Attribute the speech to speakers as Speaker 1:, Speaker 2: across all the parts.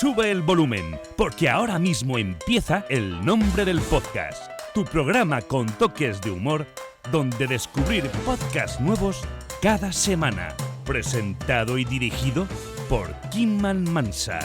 Speaker 1: sube el volumen, porque ahora mismo empieza El Nombre del Podcast, tu programa con toques de humor, donde descubrir podcasts nuevos cada semana. Presentado y dirigido por Kimman Mansa.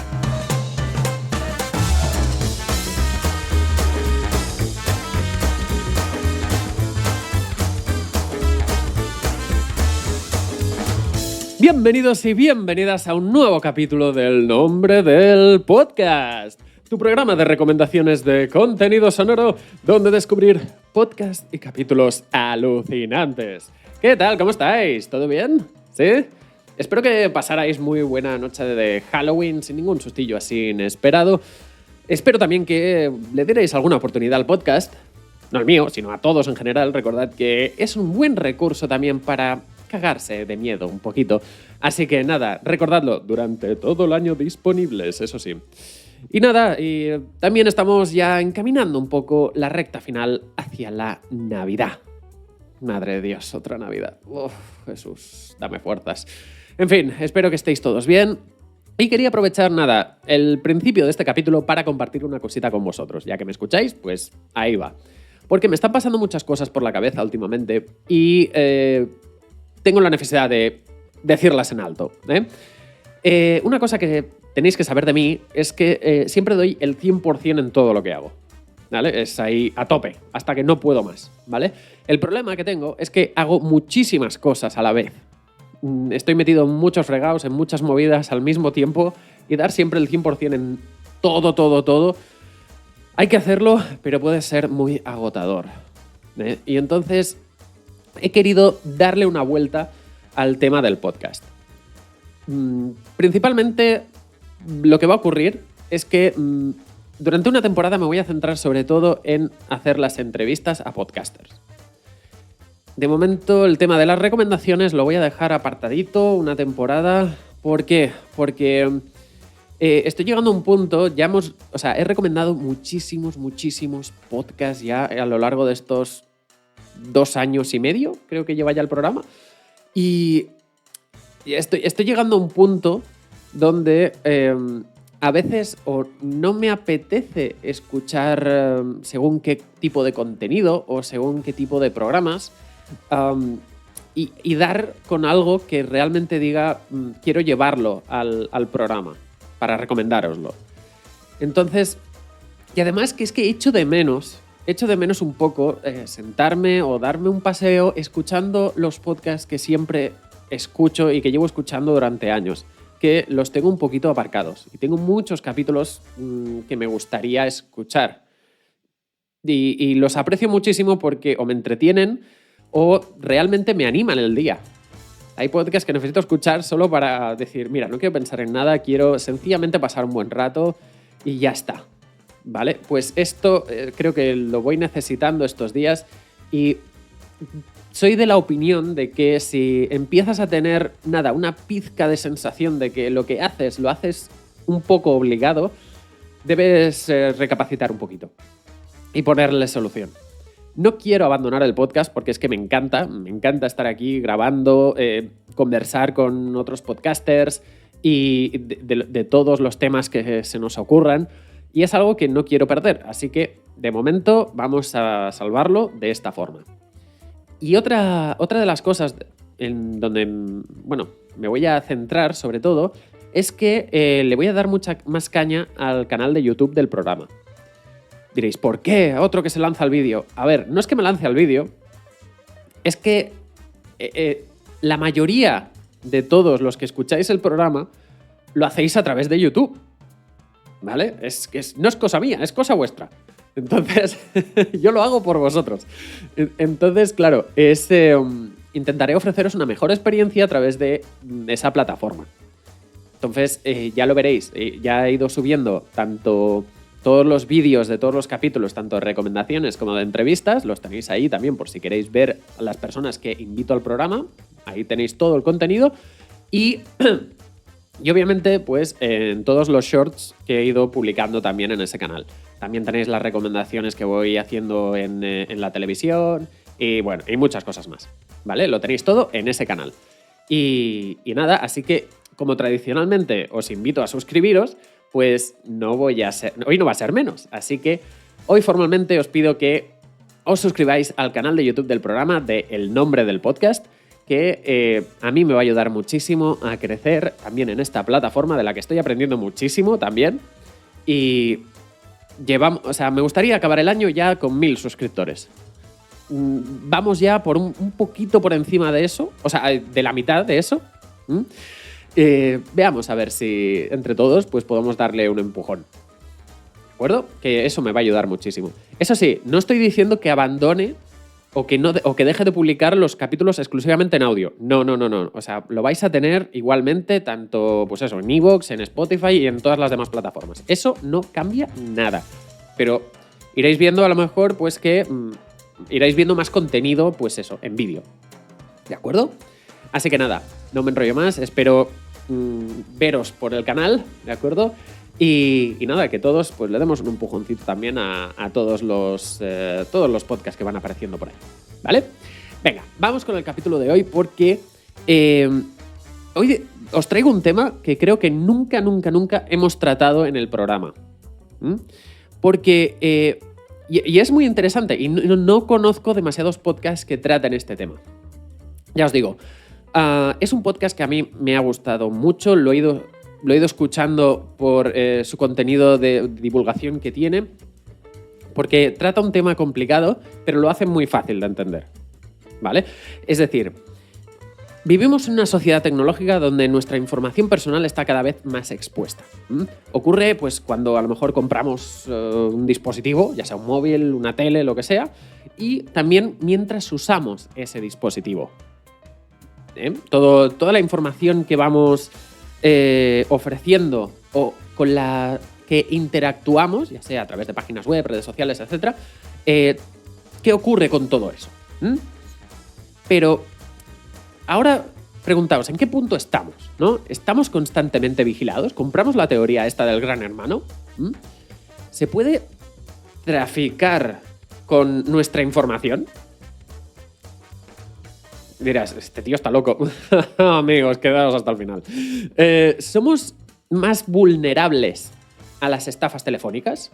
Speaker 2: Bienvenidos y bienvenidas a un nuevo capítulo del Nombre del Podcast, tu programa de recomendaciones de contenido sonoro donde descubrir podcasts y capítulos alucinantes. ¿Qué tal? ¿Cómo estáis? ¿Todo bien? ¿Sí? Espero que pasarais muy buena noche de Halloween sin ningún sustillo así inesperado. Espero también que le dierais alguna oportunidad al podcast, no al mío, sino a todos en general. Recordad que es un buen recurso también para cagarse de miedo un poquito. Así que nada, recordadlo, durante todo el año disponibles, eso sí. Y nada, y también estamos ya encaminando un poco la recta final hacia la Navidad. Madre de Dios, otra Navidad. Uf, Jesús, dame fuerzas. En fin, espero que estéis todos bien. Y quería aprovechar, nada, el principio de este capítulo para compartir una cosita con vosotros. Ya que me escucháis, pues ahí va. Porque me están pasando muchas cosas por la cabeza últimamente y tengo la necesidad de decirlas en alto. Una cosa que tenéis que saber de mí es que siempre doy el 100% en todo lo que hago. ¿Vale? Es ahí a tope, hasta que no puedo más. ¿Vale? El problema que tengo es que hago muchísimas cosas a la vez. Estoy metido en muchos fregados, en muchas movidas al mismo tiempo y dar siempre el 100% en todo. Hay que hacerlo, pero puede ser muy agotador. Y entonces he querido darle una vuelta al tema del podcast. Principalmente lo que va a ocurrir es que durante una temporada me voy a centrar sobre todo en hacer las entrevistas a podcasters. De momento el tema de las recomendaciones lo voy a dejar apartadito una temporada. ¿Por qué? Porque estoy llegando a un punto, he recomendado muchísimos podcasts ya a lo largo de estos 2 años y medio, creo que lleva ya el programa. Y estoy llegando a un punto donde a veces o no me apetece escuchar según qué tipo de contenido o según qué tipo de programas y dar con algo que realmente diga quiero llevarlo al programa para recomendároslo. Entonces, y además que es que echo de menos un poco sentarme o darme un paseo escuchando los podcasts que siempre escucho y que llevo escuchando durante años, que los tengo un poquito aparcados. Y tengo muchos capítulos que me gustaría escuchar. Y los aprecio muchísimo porque o me entretienen o realmente me animan el día. Hay podcasts que necesito escuchar solo para decir, mira, no quiero pensar en nada, quiero sencillamente pasar un buen rato y ya está. ¿Vale? Pues esto creo que lo voy necesitando estos días y soy de la opinión de que si empiezas a tener, una pizca de sensación de que lo que haces lo haces un poco obligado, debes recapacitar un poquito y ponerle solución. No quiero abandonar el podcast porque es que me encanta estar aquí grabando, conversar con otros podcasters y de todos los temas que se nos ocurran. Y es algo que no quiero perder, así que de momento vamos a salvarlo de esta forma. Y otra de las cosas en donde me voy a centrar sobre todo es que le voy a dar mucha más caña al canal de YouTube del programa. Diréis, ¿por qué? Otro que se lanza al vídeo. A ver, no es que me lance al vídeo, es que la mayoría de todos los que escucháis el programa lo hacéis a través de YouTube. ¿Vale? No es cosa mía, es cosa vuestra. Entonces, yo lo hago por vosotros. Entonces, claro, intentaré ofreceros una mejor experiencia a través de esa plataforma. Entonces, ya lo veréis. Ya he ido subiendo tanto todos los vídeos de todos los capítulos, tanto de recomendaciones como de entrevistas. Los tenéis ahí también por si queréis ver a las personas que invito al programa. Ahí tenéis todo el contenido. Y obviamente, pues en todos los shorts que he ido publicando también en ese canal. También tenéis las recomendaciones que voy haciendo en la televisión y bueno, y muchas cosas más, ¿vale? Lo tenéis todo en ese canal. Y nada, así que como tradicionalmente os invito a suscribiros, pues hoy no va a ser menos. Así que hoy formalmente os pido que os suscribáis al canal de YouTube del programa de El Nombre del Podcast, que a mí me va a ayudar muchísimo a crecer también en esta plataforma de la que estoy aprendiendo muchísimo también. Y me gustaría acabar el año ya con 1000 suscriptores. Vamos ya por un poquito por encima de eso, o sea, de la mitad de eso. Veamos a ver si entre todos pues podemos darle un empujón. ¿De acuerdo? Que eso me va a ayudar muchísimo. Eso sí, no estoy diciendo que abandone o que deje de publicar los capítulos exclusivamente en audio. No. O sea, lo vais a tener igualmente tanto, pues eso, en iVoox, en Spotify y en todas las demás plataformas. Eso no cambia nada. Pero iréis viendo a lo mejor pues que iréis viendo más contenido, pues eso, en vídeo. ¿De acuerdo? Así que nada, no me enrollo más. Espero veros por el canal, ¿de acuerdo? Y nada, que todos pues le demos un empujoncito también a todos los podcasts que van apareciendo por ahí, ¿vale? Venga, vamos con el capítulo de hoy porque hoy os traigo un tema que creo que nunca hemos tratado en el programa. Porque y es muy interesante y no conozco demasiados podcasts que traten este tema. Ya os digo, es un podcast que a mí me ha gustado mucho, lo he ido escuchando por su contenido de divulgación que tiene, porque trata un tema complicado, pero lo hace muy fácil de entender, ¿vale? Es decir, vivimos en una sociedad tecnológica donde nuestra información personal está cada vez más expuesta. Ocurre pues cuando a lo mejor compramos un dispositivo, ya sea un móvil, una tele, lo que sea, y también mientras usamos ese dispositivo. Toda la información que vamos ofreciendo o con la que interactuamos, ya sea a través de páginas web, redes sociales, etc. ¿Qué ocurre con todo eso? Pero ahora preguntaos, ¿en qué punto estamos? ¿No? ¿Estamos constantemente vigilados? ¿Compramos la teoría esta del gran hermano? ¿Se puede traficar con nuestra información? Dirás, este tío está loco. Amigos, quedaos hasta el final. ¿Somos más vulnerables a las estafas telefónicas?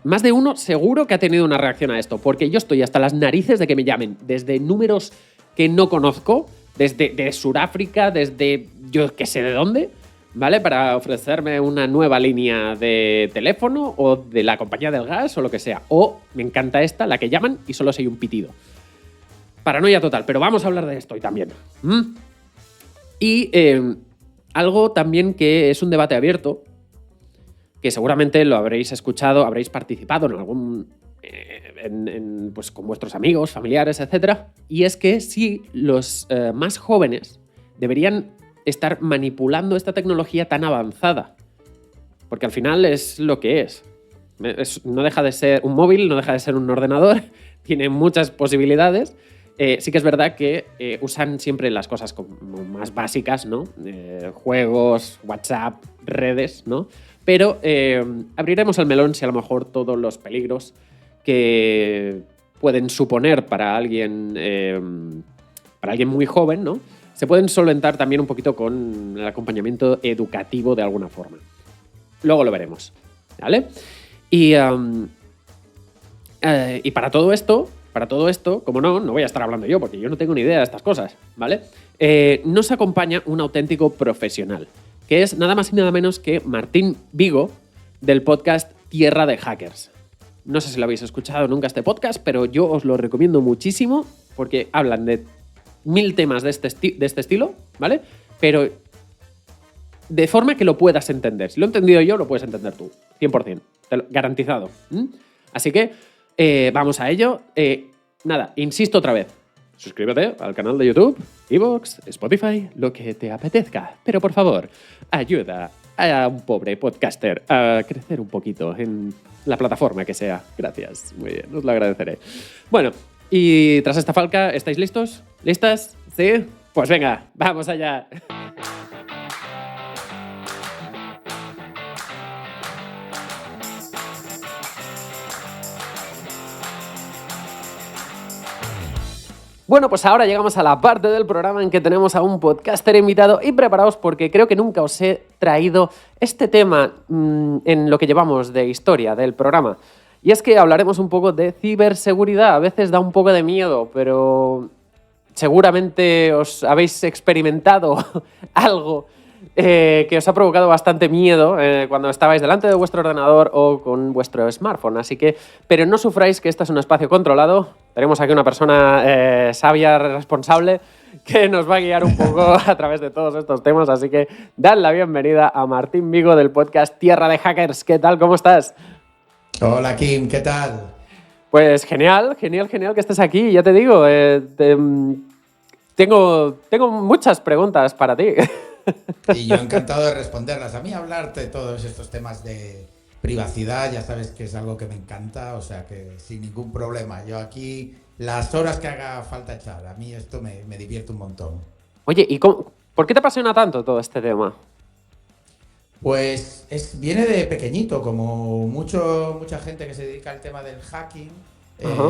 Speaker 2: Más de uno seguro que ha tenido una reacción a esto, porque yo estoy hasta las narices de que me llamen desde números que no conozco, desde Sudáfrica, desde yo que sé de dónde, ¿vale? Para ofrecerme una nueva línea de teléfono o de la compañía del gas o lo que sea. O me encanta esta, la que llaman y solo se oye un pitido. Paranoia total, pero vamos a hablar de esto hoy también. Y algo también que es un debate abierto, que seguramente lo habréis escuchado, habréis participado en algún pues con vuestros amigos, familiares, etc. Y es que si los más jóvenes deberían estar manipulando esta tecnología tan avanzada. Porque al final es lo que es. No deja de ser un móvil, no deja de ser un ordenador, tiene muchas posibilidades. Sí que es verdad que usan siempre las cosas como más básicas, ¿no? Juegos, WhatsApp, redes, ¿no? Pero abriremos el melón si a lo mejor todos los peligros que pueden suponer para alguien muy joven, ¿no? Se pueden solventar también un poquito con el acompañamiento educativo de alguna forma. Luego lo veremos, ¿vale? Y para todo esto, como no voy a estar hablando yo porque yo no tengo ni idea de estas cosas, ¿vale? Nos acompaña un auténtico profesional, que es nada más y nada menos que Martín Vigo, del podcast Tierra de Hackers. No sé si lo habéis escuchado nunca este podcast, pero yo os lo recomiendo muchísimo porque hablan de 1000 temas de este estilo, ¿vale? Pero de forma que lo puedas entender. Si lo he entendido yo, lo puedes entender tú, 100%, garantizado. Así que vamos a ello. Nada, insisto otra vez. Suscríbete al canal de YouTube, iVoox, Spotify, lo que te apetezca. Pero por favor, ayuda a un pobre podcaster a crecer un poquito en la plataforma que sea. Gracias. Muy bien, os lo agradeceré. Bueno, y tras esta falca, ¿estáis listos? ¿Listas? ¿Sí? Pues venga, vamos allá. Bueno, pues ahora llegamos a la parte del programa en que tenemos a un podcaster invitado y preparaos porque creo que nunca os he traído este tema en lo que llevamos de historia del programa. Y es que hablaremos un poco de ciberseguridad. A veces da un poco de miedo, pero seguramente os habéis experimentado algo que os ha provocado bastante miedo cuando estabais delante de vuestro ordenador o con vuestro smartphone. Así que, pero no sufráis que este es un espacio controlado. Tenemos aquí una persona sabia, responsable, que nos va a guiar un poco a través de todos estos temas. Así que dad la bienvenida a Martín Vigo del podcast Tierra de Hackers. ¿Qué tal? ¿Cómo estás?
Speaker 3: Hola Kim, ¿qué tal?
Speaker 2: Pues genial que estés aquí. Ya te digo, tengo muchas preguntas para ti.
Speaker 3: Y yo encantado de responderlas. A mí hablarte de todos estos temas de privacidad, ya sabes que es algo que me encanta, o sea que sin ningún problema. Yo aquí, las horas que haga falta echar, a mí esto me divierte un montón.
Speaker 2: Oye, ¿y por qué te apasiona tanto todo este tema?
Speaker 3: Pues viene de pequeñito, como mucha gente que se dedica al tema del hacking.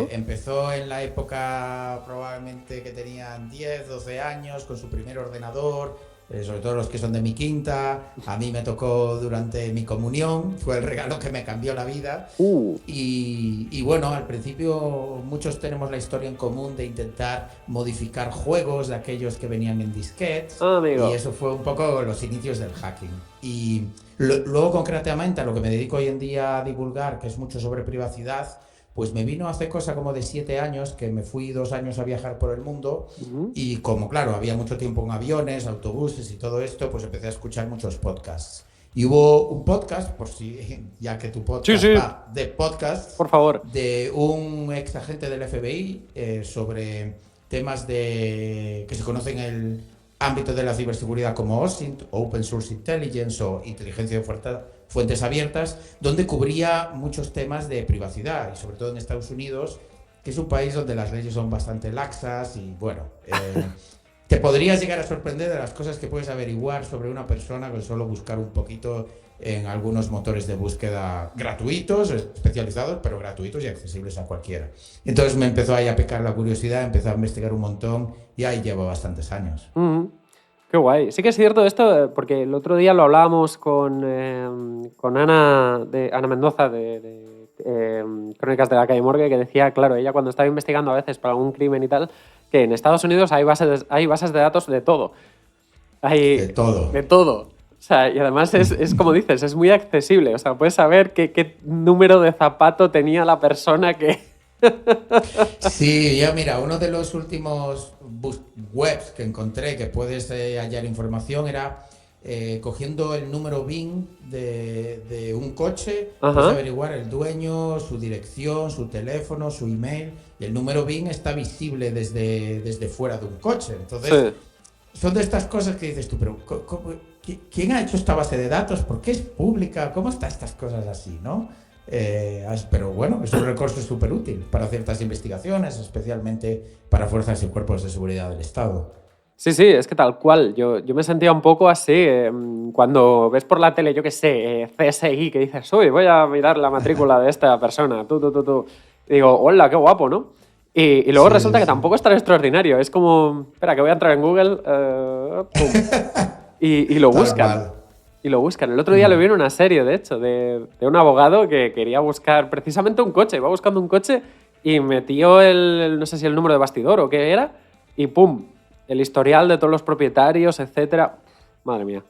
Speaker 3: Empezó en la época probablemente que tenían 10, 12 años con su primer ordenador, sobre todo los que son de mi quinta. A mí me tocó durante mi comunión, fue el regalo que me cambió la vida. Y bueno, al principio muchos tenemos la historia en común de intentar modificar juegos de aquellos que venían en disquetes. Y eso fue un poco los inicios del hacking. Y luego concretamente a lo que me dedico hoy en día a divulgar, que es mucho sobre privacidad, pues me vino hace cosa como de 7 años que me fui 2 años a viajar por el mundo. Y como claro, había mucho tiempo en aviones, autobuses y todo esto, pues empecé a escuchar muchos podcasts. Y hubo un podcast, por si, ya que tu podcast va de podcast,
Speaker 2: por favor,
Speaker 3: de un ex agente del FBI sobre temas que se conocen en el ámbito de la ciberseguridad como OSINT, Open Source Intelligence o inteligencia de fuentes abiertas, donde cubría muchos temas de privacidad y sobre todo en Estados Unidos, que es un país donde las leyes son bastante laxas y bueno, te podrías llegar a sorprender de las cosas que puedes averiguar sobre una persona con solo buscar un poquito en algunos motores de búsqueda gratuitos, especializados, pero gratuitos y accesibles a cualquiera. Entonces me empezó ahí a picar la curiosidad, empecé a investigar un montón y ahí llevo bastantes años.
Speaker 2: Qué guay. Sí que es cierto esto, porque el otro día lo hablábamos con Ana Mendoza de Crónicas de la Calle Morgue, que decía, claro, ella cuando estaba investigando a veces para algún crimen y tal, que en Estados Unidos hay bases de datos de todo. De todo. O sea, y además es como dices, es muy accesible. O sea, puedes saber qué número de zapato tenía la persona que...
Speaker 3: Sí, ya mira, uno de los últimos webs que encontré que puedes hallar información era cogiendo el número BIN de un coche, puedes averiguar el dueño, su dirección, su teléfono, su email, y el número BIN está visible desde fuera de un coche. Entonces, son de estas cosas que dices tú, pero ¿quién ha hecho esta base de datos? ¿Por qué es pública? ¿Cómo están estas cosas así, no? Pero bueno, es un recurso súper útil para ciertas investigaciones, especialmente para fuerzas y cuerpos de seguridad del Estado.
Speaker 2: Sí, es que tal cual. Yo me sentía un poco así cuando ves por la tele, yo qué sé, CSI, que dices, uy, voy a mirar la matrícula de esta persona, tú. Y digo, hola, qué guapo, ¿no? Y luego resulta que tampoco es tan extraordinario. Es como, espera, que voy a entrar en Google, y lo buscan. Y lo buscan. El otro día lo vi en una serie, de hecho, de un abogado que quería buscar precisamente un coche. Iba buscando un coche y metió no sé si el número de bastidor o qué era, y ¡pum! El historial de todos los propietarios, etcétera. Madre mía.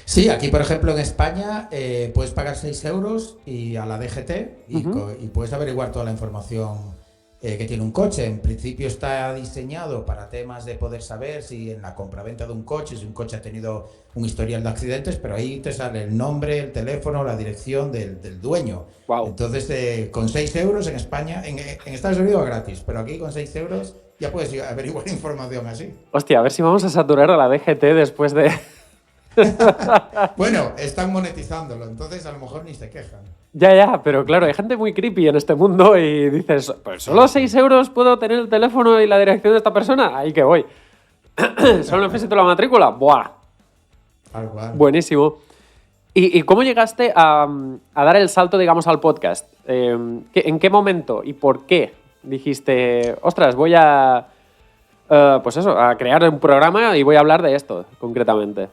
Speaker 3: Sí, aquí, por ejemplo, en España puedes pagar 6 euros y a la DGT y puedes averiguar toda la información que tiene un coche. En principio está diseñado para temas de poder saber si en la compraventa de un coche, si un coche ha tenido un historial de accidentes, pero ahí te sale el nombre, el teléfono, la dirección del dueño.
Speaker 2: Wow.
Speaker 3: Entonces, con 6 euros en España, en Estados Unidos gratis, pero aquí con 6 euros ya puedes averiguar información así.
Speaker 2: Hostia, a ver si vamos a saturar a la DGT después de...
Speaker 3: Bueno, están monetizándolo, entonces a lo mejor ni se quejan.
Speaker 2: Ya, pero claro, hay gente muy creepy en este mundo y dices, pues solo 6 euros puedo tener el teléfono y la dirección de esta persona, ahí que voy. Solo necesito la matrícula, ¡buah! Buenísimo. ¿Y cómo llegaste a dar el salto, digamos, al podcast? ¿En qué momento y por qué dijiste, ostras, voy a pues eso, a crear un programa y voy a hablar de esto, concretamente.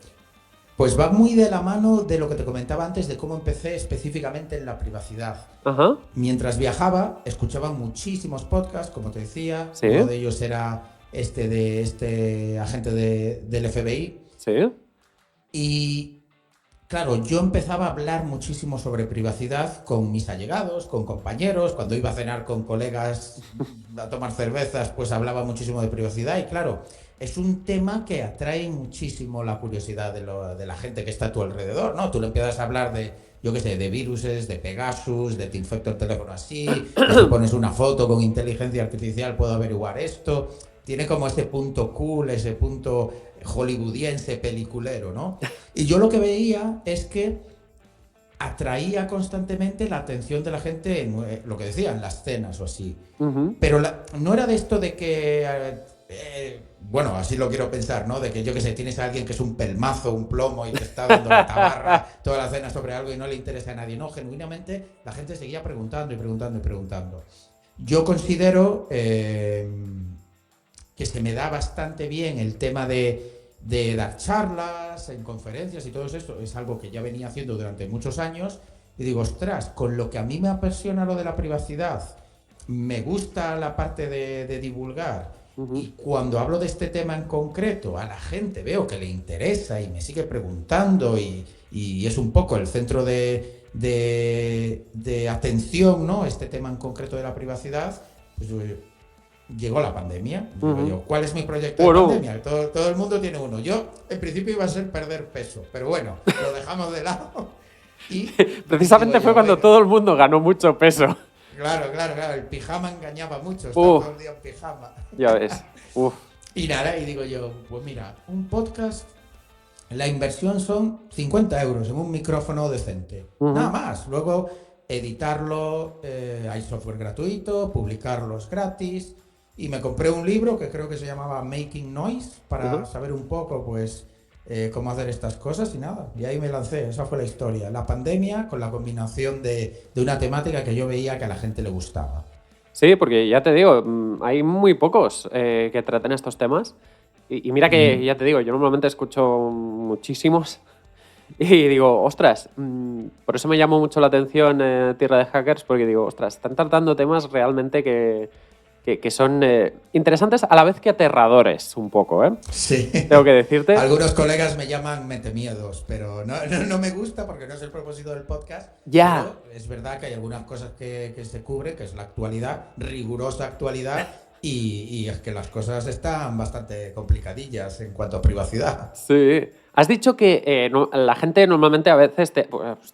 Speaker 3: Pues va muy de la mano de lo que te comentaba antes de cómo empecé específicamente en la privacidad.
Speaker 2: Ajá.
Speaker 3: Mientras viajaba, escuchaba muchísimos podcasts, como te decía.
Speaker 2: Sí.
Speaker 3: Uno de ellos era de este agente del FBI.
Speaker 2: Sí.
Speaker 3: Y claro, yo empezaba a hablar muchísimo sobre privacidad con mis allegados, con compañeros. Cuando iba a cenar con colegas a tomar cervezas, pues hablaba muchísimo de privacidad. Y claro, es un tema que atrae muchísimo la curiosidad de la gente que está a tu alrededor, ¿no? Tú le empiezas a hablar de, yo qué sé, de viruses, de Pegasus, de te infecto el teléfono así, te pones una foto con inteligencia artificial, puedo averiguar esto. Tiene como ese punto cool, ese punto hollywoodiense, peliculero, ¿no? Y yo lo que veía es que atraía constantemente la atención de la gente en lo que decían, las cenas o así.
Speaker 2: Uh-huh.
Speaker 3: Pero no era de esto de que... bueno, así lo quiero pensar, ¿no? De que yo que sé, tienes a alguien que es un pelmazo, un plomo y te está dando la tabarra toda la cena sobre algo y no le interesa a nadie. No, genuinamente la gente seguía preguntando y preguntando y preguntando. Yo considero que se me da bastante bien el tema de dar charlas en conferencias y todo eso. Es algo que ya venía haciendo durante muchos años y digo, ostras, con lo que a mí me apasiona lo de la privacidad, me gusta la parte de divulgar. Uh-huh. Y cuando hablo de este tema en concreto, a la gente veo que le interesa y me sigue preguntando y es un poco el centro de atención, ¿no? Este tema en concreto de la privacidad, pues llegó la pandemia. Uh-huh. Digo yo, ¿cuál es mi proyecto de pandemia? Todo el mundo tiene uno. Yo, en principio, iba a ser perder peso, pero bueno, lo dejamos de lado. Y
Speaker 2: precisamente fue cuando todo el mundo ganó mucho peso.
Speaker 3: Claro, el pijama engañaba mucho, estar todo el día en pijama.
Speaker 2: Ya ves. Uf.
Speaker 3: Y nada, y digo yo, pues mira, un podcast, la inversión son 50 euros en un micrófono decente. Uh-huh. Nada más. Luego, editarlo, hay software gratuito, publicarlos gratis. Y me compré un libro que creo que se llamaba Making Noise para saber un poco, pues, cómo hacer estas cosas y nada. Y ahí me lancé, esa fue la historia. La pandemia con la combinación de una temática que yo veía que a la gente le gustaba.
Speaker 2: Sí, porque ya te digo, hay muy pocos que traten estos temas. Y mira que, ya te digo, yo normalmente escucho muchísimos y digo, ostras, por eso me llamó mucho la atención Tierra de Hackers, porque digo, ostras, están tratando temas realmente que son interesantes a la vez que aterradores un poco, ¿eh?
Speaker 3: Sí.
Speaker 2: Tengo que decirte.
Speaker 3: Algunos colegas me llaman metemiedos, pero no me gusta porque no es el propósito del podcast.
Speaker 2: Ya.
Speaker 3: Pero es verdad que hay algunas cosas que se cubren, que es la actualidad, rigurosa actualidad, y es que las cosas están bastante complicadillas en cuanto a privacidad.
Speaker 2: Sí. Has dicho que la gente normalmente a veces te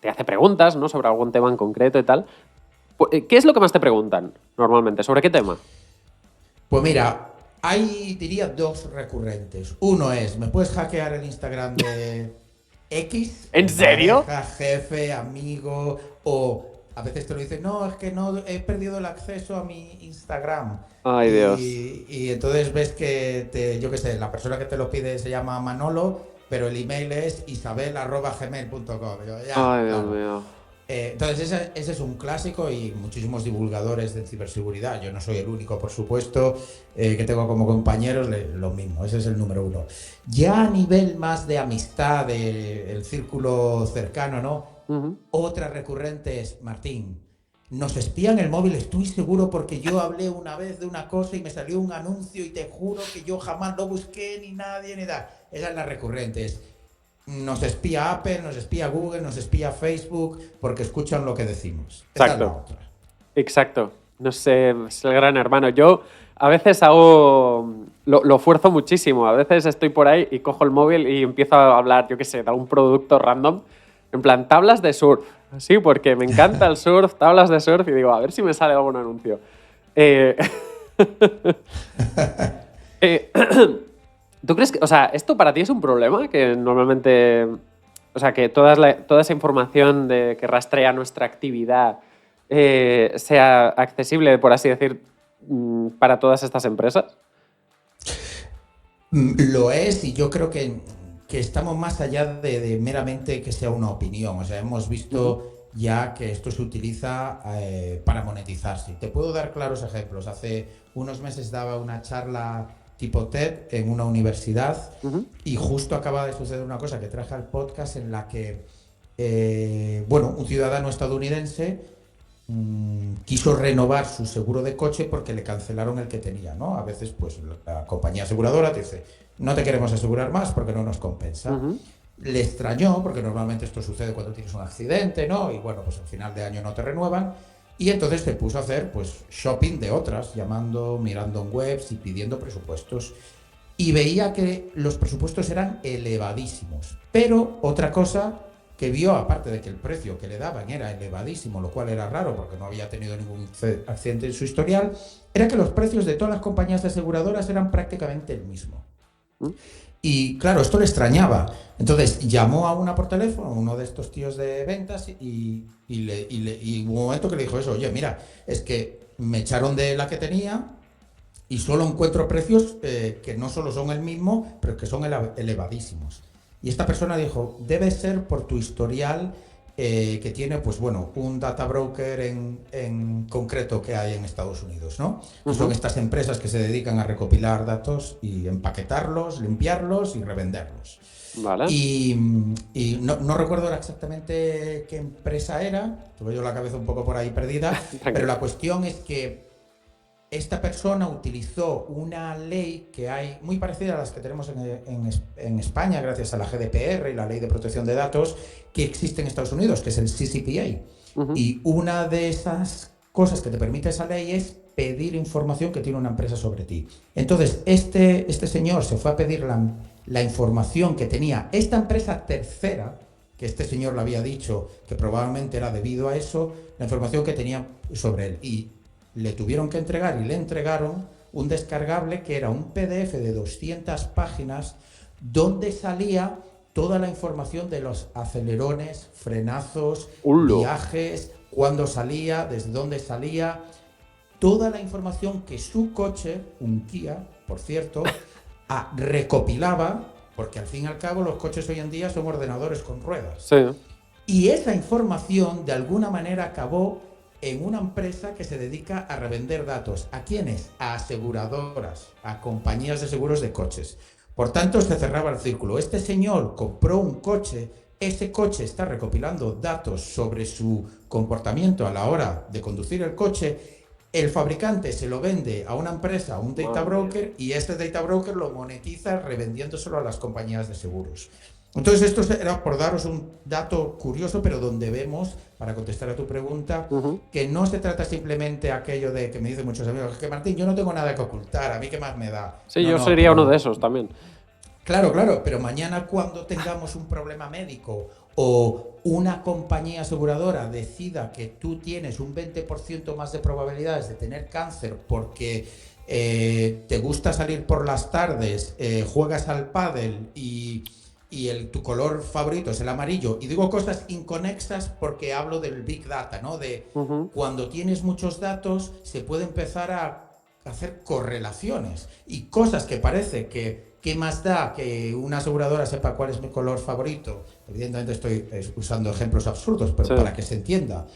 Speaker 2: hace preguntas, ¿no?, sobre algún tema en concreto y tal. ¿Qué es lo que más te preguntan normalmente? ¿Sobre qué tema?
Speaker 3: Pues mira, hay, diría, dos recurrentes. Uno es, ¿me puedes hackear el Instagram de X?
Speaker 2: ¿En serio?
Speaker 3: Jefe, amigo, o a veces te lo dicen, no, es que no he perdido el acceso a mi Instagram.
Speaker 2: Ay, Dios.
Speaker 3: Y entonces ves que, yo qué sé, la persona que te lo pide se llama Manolo, pero el email es isabel@gmail.com.
Speaker 2: Ay, Dios mío.
Speaker 3: Entonces ese es un clásico y muchísimos divulgadores de ciberseguridad, yo no soy el único por supuesto, que tengo como compañeros lo mismo, ese es el número uno. Ya a nivel más de amistad, el círculo cercano, ¿no? Uh-huh. Otra recurrente es, Martín, nos espían el móvil, estoy seguro porque yo hablé una vez de una cosa y me salió un anuncio y te juro que yo jamás lo busqué ni nadie ni nada. Esa es la recurrente, nos espía Apple, nos espía Google, nos espía Facebook, porque escuchan lo que decimos.
Speaker 2: Exacto.
Speaker 3: Esa es la otra.
Speaker 2: Exacto. No sé, es el gran hermano. Yo a veces lo fuerzo muchísimo. A veces estoy por ahí y cojo el móvil y empiezo a hablar, yo qué sé, de algún producto random. En plan, tablas de surf. Sí, porque me encanta el surf, tablas de surf, y digo, a ver si me sale algún anuncio. ¿Tú crees que, o sea, esto para ti es un problema? Que normalmente, o sea, que toda esa información que rastrea nuestra actividad sea accesible, por así decir, para todas estas empresas.
Speaker 3: Lo es, y yo creo que estamos más allá de meramente que sea una opinión. O sea, hemos visto ya que esto se utiliza para monetizarse. Te puedo dar claros ejemplos. Hace unos meses daba una charla tipo TED en una universidad, y justo acaba de suceder una cosa que traje al podcast en la que, un ciudadano estadounidense quiso renovar su seguro de coche porque le cancelaron el que tenía, ¿no? A veces, pues, la compañía aseguradora te dice, no te queremos asegurar más porque no nos compensa. Le extrañó, porque normalmente esto sucede cuando tienes un accidente, ¿no? Y bueno, pues al final de año no te renuevan. Y entonces se puso a hacer, pues, shopping de otras, llamando, mirando en webs y pidiendo presupuestos. Y veía que los presupuestos eran elevadísimos. Pero otra cosa que vio, aparte de que el precio que le daban era elevadísimo, lo cual era raro porque no había tenido ningún accidente en su historial, era que los precios de todas las compañías aseguradoras eran prácticamente el mismo. Y claro, esto le extrañaba. Entonces llamó a una por teléfono, uno de estos tíos de ventas, y hubo un momento que le dijo eso, oye, mira, es que me echaron de la que tenía y solo encuentro precios que no solo son el mismo, pero que son elevadísimos. Y esta persona dijo, debe ser por tu historial que tiene, pues bueno, un data broker en concreto que hay en Estados Unidos, ¿no? Son estas empresas que se dedican a recopilar datos y empaquetarlos, limpiarlos y revenderlos.
Speaker 2: Vale.
Speaker 3: Y no recuerdo exactamente qué empresa era, tuve yo la cabeza un poco por ahí perdida, pero la cuestión es que esta persona utilizó una ley que hay muy parecida a las que tenemos en España, gracias a la GDPR y la Ley de Protección de Datos, que existe en Estados Unidos, que es el CCPA. Y una de esas cosas que te permite esa ley es pedir información que tiene una empresa sobre ti. Entonces, este señor se fue a pedir la información que tenía esta empresa tercera, que este señor le había dicho que probablemente era debido a eso, la información que tenía sobre él. Y le tuvieron que entregar y le entregaron un descargable que era un PDF de 200 páginas donde salía toda la información de los acelerones, frenazos, viajes, cuándo salía, desde dónde salía, toda la información que su coche, un Kia, por cierto, recopilaba, porque al fin y al cabo los coches hoy en día son ordenadores con ruedas.
Speaker 2: Sí.
Speaker 3: Y esa información de alguna manera acabó en una empresa que se dedica a revender datos. ¿A quiénes? A aseguradoras, a compañías de seguros de coches. Por tanto, se cerraba el círculo. Este señor compró un coche, ese coche está recopilando datos sobre su comportamiento a la hora de conducir el coche, el fabricante se lo vende a una empresa, a un data broker, y este data broker lo monetiza revendiéndoselo a las compañías de seguros. Entonces, esto era por daros un dato curioso, pero donde vemos, para contestar a tu pregunta, que no se trata simplemente aquello de que me dicen muchos amigos, que Martín, yo no tengo nada que ocultar, a mí qué más me da.
Speaker 2: Sí, yo sería uno de esos también.
Speaker 3: Claro, pero mañana cuando tengamos un problema médico o una compañía aseguradora decida que tú tienes un 20% más de probabilidades de tener cáncer porque te gusta salir por las tardes, juegas al pádel y tu color favorito es el amarillo, y digo cosas inconexas porque hablo del Big Data, ¿no? De cuando tienes muchos datos se puede empezar a hacer correlaciones y cosas que parece que ¿qué más da que una aseguradora sepa cuál es mi color favorito? Evidentemente estoy usando ejemplos absurdos, pero para que se entienda.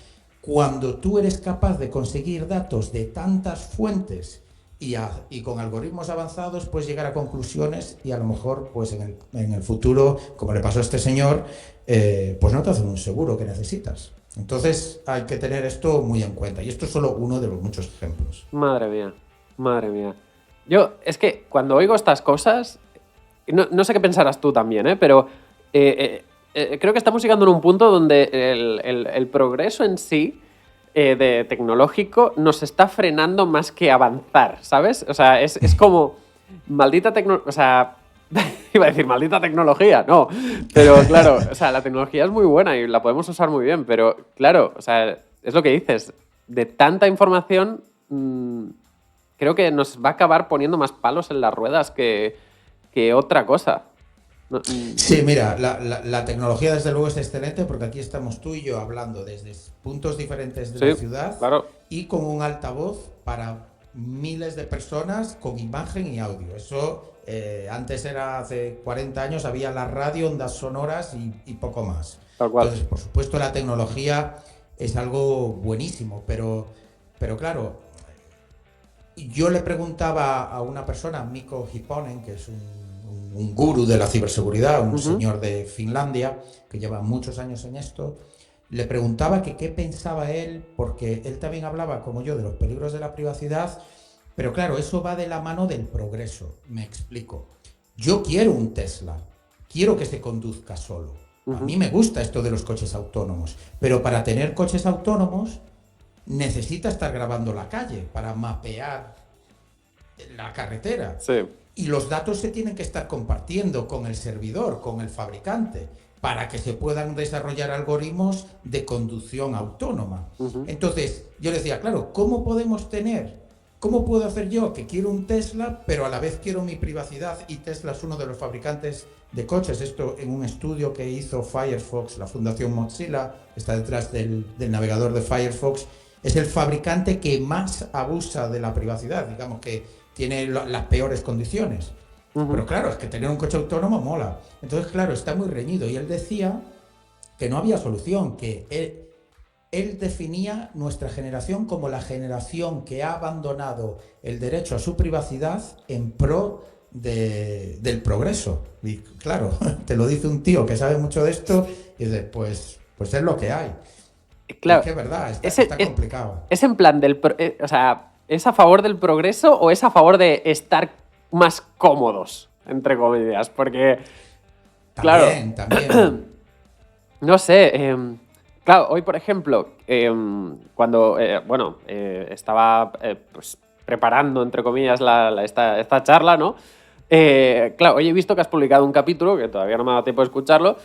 Speaker 3: Cuando tú eres capaz de conseguir datos de tantas fuentes y con algoritmos avanzados puedes llegar a conclusiones y a lo mejor pues en el futuro, como le pasó a este señor, pues no te hacen un seguro que necesitas. Entonces hay que tener esto muy en cuenta y esto es solo uno de los muchos ejemplos.
Speaker 2: Madre mía. Yo, es que cuando oigo estas cosas, no sé qué pensarás tú también, pero creo que estamos llegando a un punto donde el progreso en sí de tecnológico nos está frenando más que avanzar, ¿sabes? O sea, es como maldita tecnología, o sea, iba a decir maldita tecnología, no, pero claro, o sea, la tecnología es muy buena y la podemos usar muy bien, pero claro, o sea, es lo que dices, de tanta información creo que nos va a acabar poniendo más palos en las ruedas que otra cosa.
Speaker 3: Sí, mira, la tecnología desde luego es excelente porque aquí estamos tú y yo hablando desde puntos diferentes de la ciudad, claro, y con un altavoz para miles de personas con imagen y audio. Eso antes era hace 40 años, había la radio, ondas sonoras y poco más.
Speaker 2: Tal cual.
Speaker 3: Entonces, por supuesto, la tecnología es algo buenísimo, pero claro, yo le preguntaba a una persona, Mikko Hipponen, que es un gurú de la ciberseguridad, un señor de Finlandia, que lleva muchos años en esto, le preguntaba que qué pensaba él, porque él también hablaba, como yo, de los peligros de la privacidad, pero claro, eso va de la mano del progreso. Me explico. Yo quiero un Tesla, quiero que se conduzca solo. A mí me gusta esto de los coches autónomos, pero para tener coches autónomos necesita estar grabando la calle para mapear la carretera.
Speaker 2: Sí.
Speaker 3: Y los datos se tienen que estar compartiendo con el servidor, con el fabricante, para que se puedan desarrollar algoritmos de conducción autónoma. Entonces, yo le decía, claro, ¿cómo puedo hacer yo que quiero un Tesla, pero a la vez quiero mi privacidad? Y Tesla es uno de los fabricantes de coches. Esto en un estudio que hizo Firefox, la Fundación Mozilla, está detrás del navegador de Firefox, es el fabricante que más abusa de la privacidad, digamos que tiene las peores condiciones. Pero claro, es que tener un coche autónomo mola. Entonces, claro, está muy reñido. Y él decía que no había solución, que él definía nuestra generación como la generación que ha abandonado el derecho a su privacidad en pro del progreso. Y claro, te lo dice un tío que sabe mucho de esto y dice, pues es lo que hay.
Speaker 2: Claro,
Speaker 3: es que es verdad, está complicado.
Speaker 2: ¿Es en plan o sea, es a favor del progreso o es a favor de estar más cómodos, entre comillas? Porque,
Speaker 3: también,
Speaker 2: claro,
Speaker 3: también.
Speaker 2: no sé, claro, hoy, por ejemplo, cuando, estaba pues, preparando, entre comillas, esta charla, ¿no? Claro, hoy he visto que has publicado un capítulo, que todavía no me ha dado tiempo de escucharlo,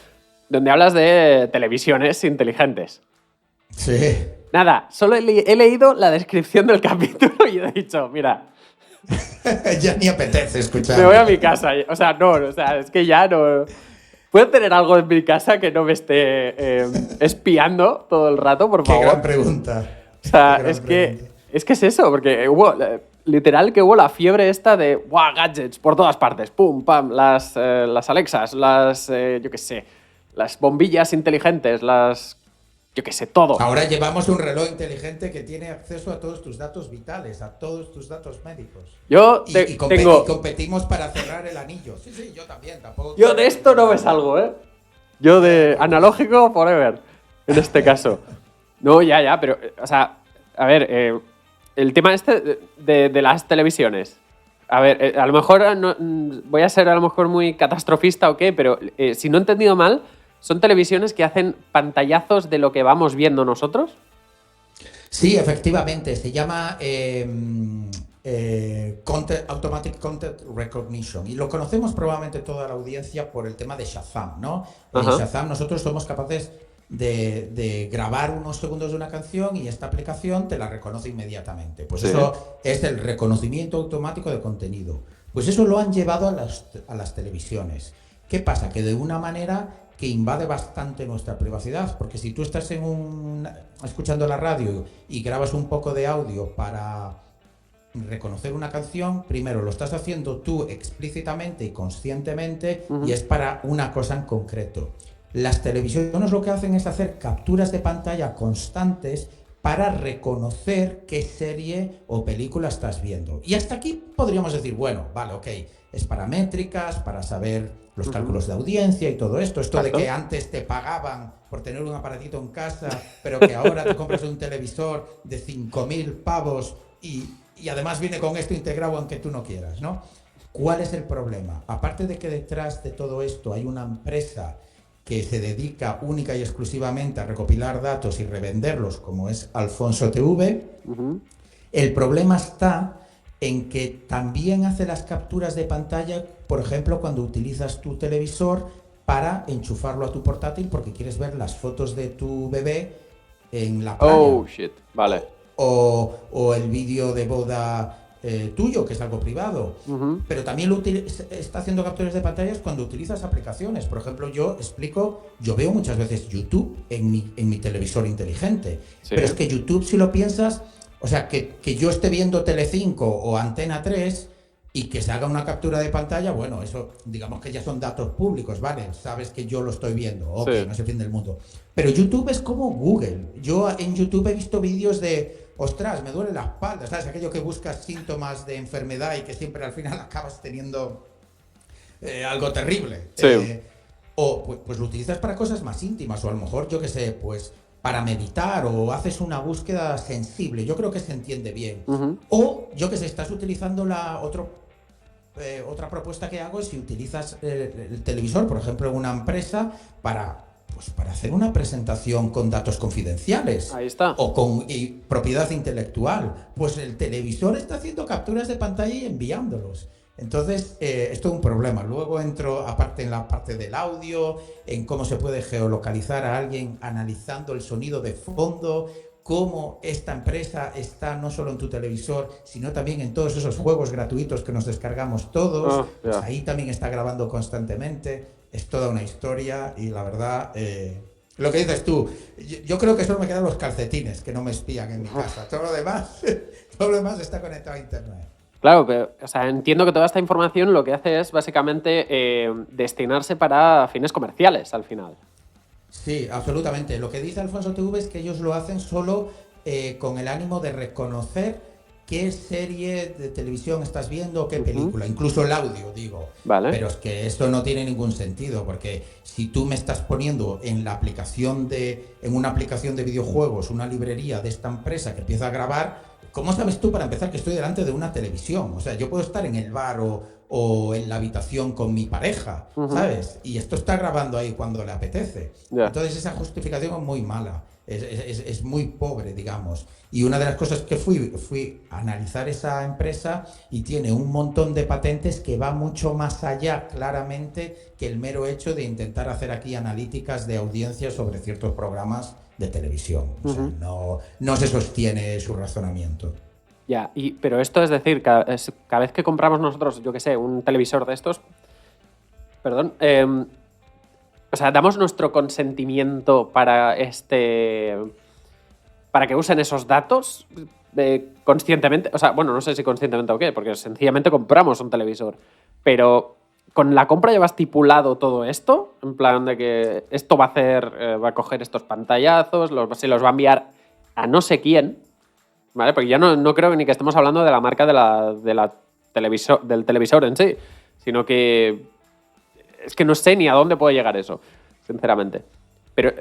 Speaker 2: donde hablas de televisiones inteligentes.
Speaker 3: Sí.
Speaker 2: Nada, solo he leído la descripción del capítulo y he dicho, mira...
Speaker 3: Ya ni apetece escuchar.
Speaker 2: Me voy a mi casa. O sea, es que ya no... ¿Puedo tener algo en mi casa que no me esté espiando todo el rato, por favor?
Speaker 3: Qué gran pregunta.
Speaker 2: O sea, es que es eso, porque literal que hubo la fiebre esta de ¡guau! Gadgets por todas partes. Pum, pam, las Alexas, yo qué sé, las bombillas inteligentes, yo qué sé, todo.
Speaker 3: Ahora llevamos un reloj inteligente que tiene acceso a todos tus datos vitales, a todos tus datos médicos. Y competimos para cerrar el anillo. Sí, yo también, tampoco.
Speaker 2: Yo de esto no me salgo, ¿eh? Yo de analógico forever, en este caso. No, ya, pero, o sea, a ver, el tema este de las televisiones. A ver, a lo mejor voy a ser a lo mejor muy catastrofista o qué, pero si no he entendido mal, ¿son televisiones que hacen pantallazos de lo que vamos viendo nosotros?
Speaker 3: Sí, efectivamente. Se llama Automatic Content Recognition. Y lo conocemos probablemente toda la audiencia por el tema de Shazam, ¿no? En Shazam nosotros somos capaces de grabar unos segundos de una canción y esta aplicación te la reconoce inmediatamente. Pues sí. Eso es el reconocimiento automático de contenido. Pues eso lo han llevado a las televisiones. ¿Qué pasa? Que de una manera que invade bastante nuestra privacidad, porque si tú estás escuchando la radio y grabas un poco de audio para reconocer una canción, primero lo estás haciendo tú explícitamente y conscientemente y es para una cosa en concreto. Las televisiones lo que hacen es hacer capturas de pantalla constantes para reconocer qué serie o película estás viendo. Y hasta aquí podríamos decir, bueno, vale, ok, es para métricas, para saber los cálculos de audiencia y todo esto. Esto de que antes te pagaban por tener un aparatito en casa, pero que ahora te compras un televisor de 5.000 pavos y además viene con esto integrado aunque tú no quieras, ¿no? ¿Cuál es el problema? Aparte de que detrás de todo esto hay una empresa que se dedica única y exclusivamente a recopilar datos y revenderlos, como es Alfonso TV, el problema está en que también hace las capturas de pantalla, por ejemplo, cuando utilizas tu televisor para enchufarlo a tu portátil porque quieres ver las fotos de tu bebé en la playa.
Speaker 2: Oh, shit, vale.
Speaker 3: O el vídeo de boda tuyo, que es algo privado. Pero también está haciendo capturas de pantallas cuando utilizas aplicaciones. Por ejemplo, yo veo muchas veces YouTube en mi televisor inteligente. Sí. Pero es que YouTube, si lo piensas, o sea, que yo esté viendo Telecinco o Antena 3 y que se haga una captura de pantalla, bueno, eso digamos que ya son datos públicos, ¿vale? Sabes que yo lo estoy viendo, ok, no es el fin del mundo. Pero YouTube es como Google. Yo en YouTube he visto vídeos de ostras, me duele la espalda, ¿sabes? Aquello que buscas síntomas de enfermedad y que siempre al final acabas teniendo algo terrible.
Speaker 2: Sí.
Speaker 3: O pues lo utilizas para cosas más íntimas, o a lo mejor, yo qué sé, pues para meditar, o haces una búsqueda sensible. Yo creo que se entiende bien.
Speaker 2: Uh-huh.
Speaker 3: O, yo qué sé, estás utilizando otra propuesta que hago es si utilizas el televisor, por ejemplo, en una empresa, para hacer una presentación con datos confidenciales.
Speaker 2: Ahí está.
Speaker 3: O con propiedad intelectual. Pues el televisor está haciendo capturas de pantalla y enviándolos. Entonces, esto es un problema. Luego entro, aparte, en la parte del audio, en cómo se puede geolocalizar a alguien analizando el sonido de fondo, cómo esta empresa está no solo en tu televisor, sino también en todos esos juegos gratuitos que nos descargamos todos. Pues ahí también está grabando constantemente. Es toda una historia y la verdad, lo que dices tú, yo creo que solo me quedan los calcetines que no me espían en mi casa. Todo lo demás está conectado a internet.
Speaker 2: Claro, pero entiendo que toda esta información lo que hace es básicamente destinarse para fines comerciales al final.
Speaker 3: Sí, absolutamente. Lo que dice Alfonso TV es que ellos lo hacen solo con el ánimo de reconocer qué serie de televisión estás viendo o qué película, incluso el audio, digo.
Speaker 2: Vale.
Speaker 3: Pero es que esto no tiene ningún sentido, porque si tú me estás poniendo en una aplicación de videojuegos, una librería de esta empresa que empieza a grabar, ¿cómo sabes tú, para empezar, que estoy delante de una televisión? O sea, yo puedo estar en el bar o en la habitación con mi pareja, ¿sabes? Y esto está grabando ahí cuando le apetece. Yeah. Entonces esa justificación es muy mala, es muy pobre, digamos. Y una de las cosas que fui a analizar esa empresa, y tiene un montón de patentes que va mucho más allá, claramente, que el mero hecho de intentar hacer aquí analíticas de audiencias sobre ciertos programas de televisión. O sea, no se sostiene su razonamiento.
Speaker 2: Ya, pero esto es decir, cada vez que compramos nosotros, yo qué sé, un televisor de estos, perdón, damos nuestro consentimiento para que usen esos datos conscientemente, no sé si conscientemente o qué, porque sencillamente compramos un televisor, pero ¿con la compra ya va estipulado todo esto? En plan de que esto va a coger estos pantallazos, se los va a enviar a no sé quién, ¿vale? Porque ya no creo ni que estemos hablando de la marca del televisor en sí, sino que es que no sé ni a dónde puede llegar eso, sinceramente. Pero,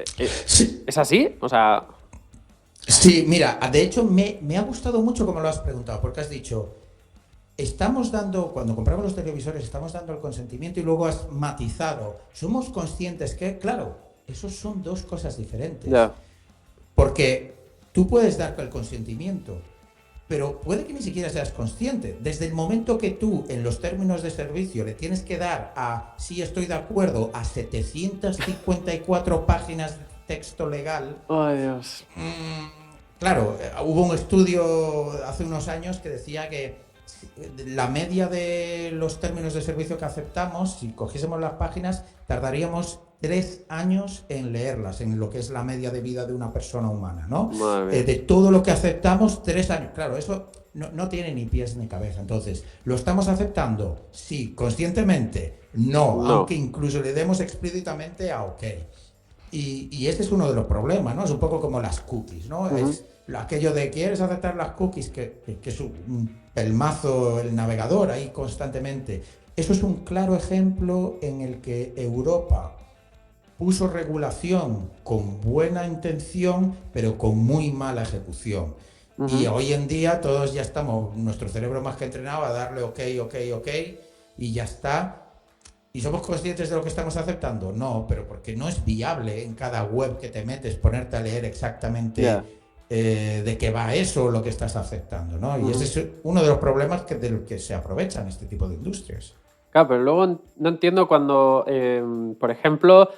Speaker 3: sí.
Speaker 2: ¿es así? O sea...
Speaker 3: Sí, mira, de hecho me ha gustado mucho como lo has preguntado, porque has dicho... Cuando compramos los televisores, estamos dando el consentimiento, y luego has matizado. Somos conscientes que, claro, esos son dos cosas diferentes.
Speaker 2: Yeah.
Speaker 3: Porque tú puedes dar el consentimiento, pero puede que ni siquiera seas consciente. Desde el momento que tú, en los términos de servicio, le tienes que dar sí, estoy de acuerdo, a 754 páginas de texto legal.
Speaker 2: ¡Oh, Dios!
Speaker 3: Claro, hubo un estudio hace unos años que decía que la media de los términos de servicio que aceptamos, si cogiésemos las páginas, tardaríamos 3 años en leerlas, en lo que es la media de vida de una persona humana, ¿no? De todo lo que aceptamos, 3 años. Claro, eso no tiene ni pies ni cabeza. Entonces, ¿lo estamos aceptando? Sí. ¿Conscientemente? No. Aunque incluso le demos explícitamente a OK. Y ese es uno de los problemas, ¿no? Es un poco como las cookies, ¿no? Es aquello de ¿quieres aceptar las cookies? Que es un pelmazo el navegador ahí constantemente. Eso es un claro ejemplo en el que Europa puso regulación con buena intención, pero con muy mala ejecución. Y hoy en día todos ya estamos, nuestro cerebro más que entrenado, a darle OK, y ya está. ¿Y somos conscientes de lo que estamos aceptando? No, pero porque no es viable en cada web que te metes ponerte a leer exactamente de qué va eso, lo que estás aceptando, ¿no? Y ese es uno de los problemas del que se aprovechan este tipo de industrias.
Speaker 2: Claro, pero luego no entiendo cuando, por ejemplo,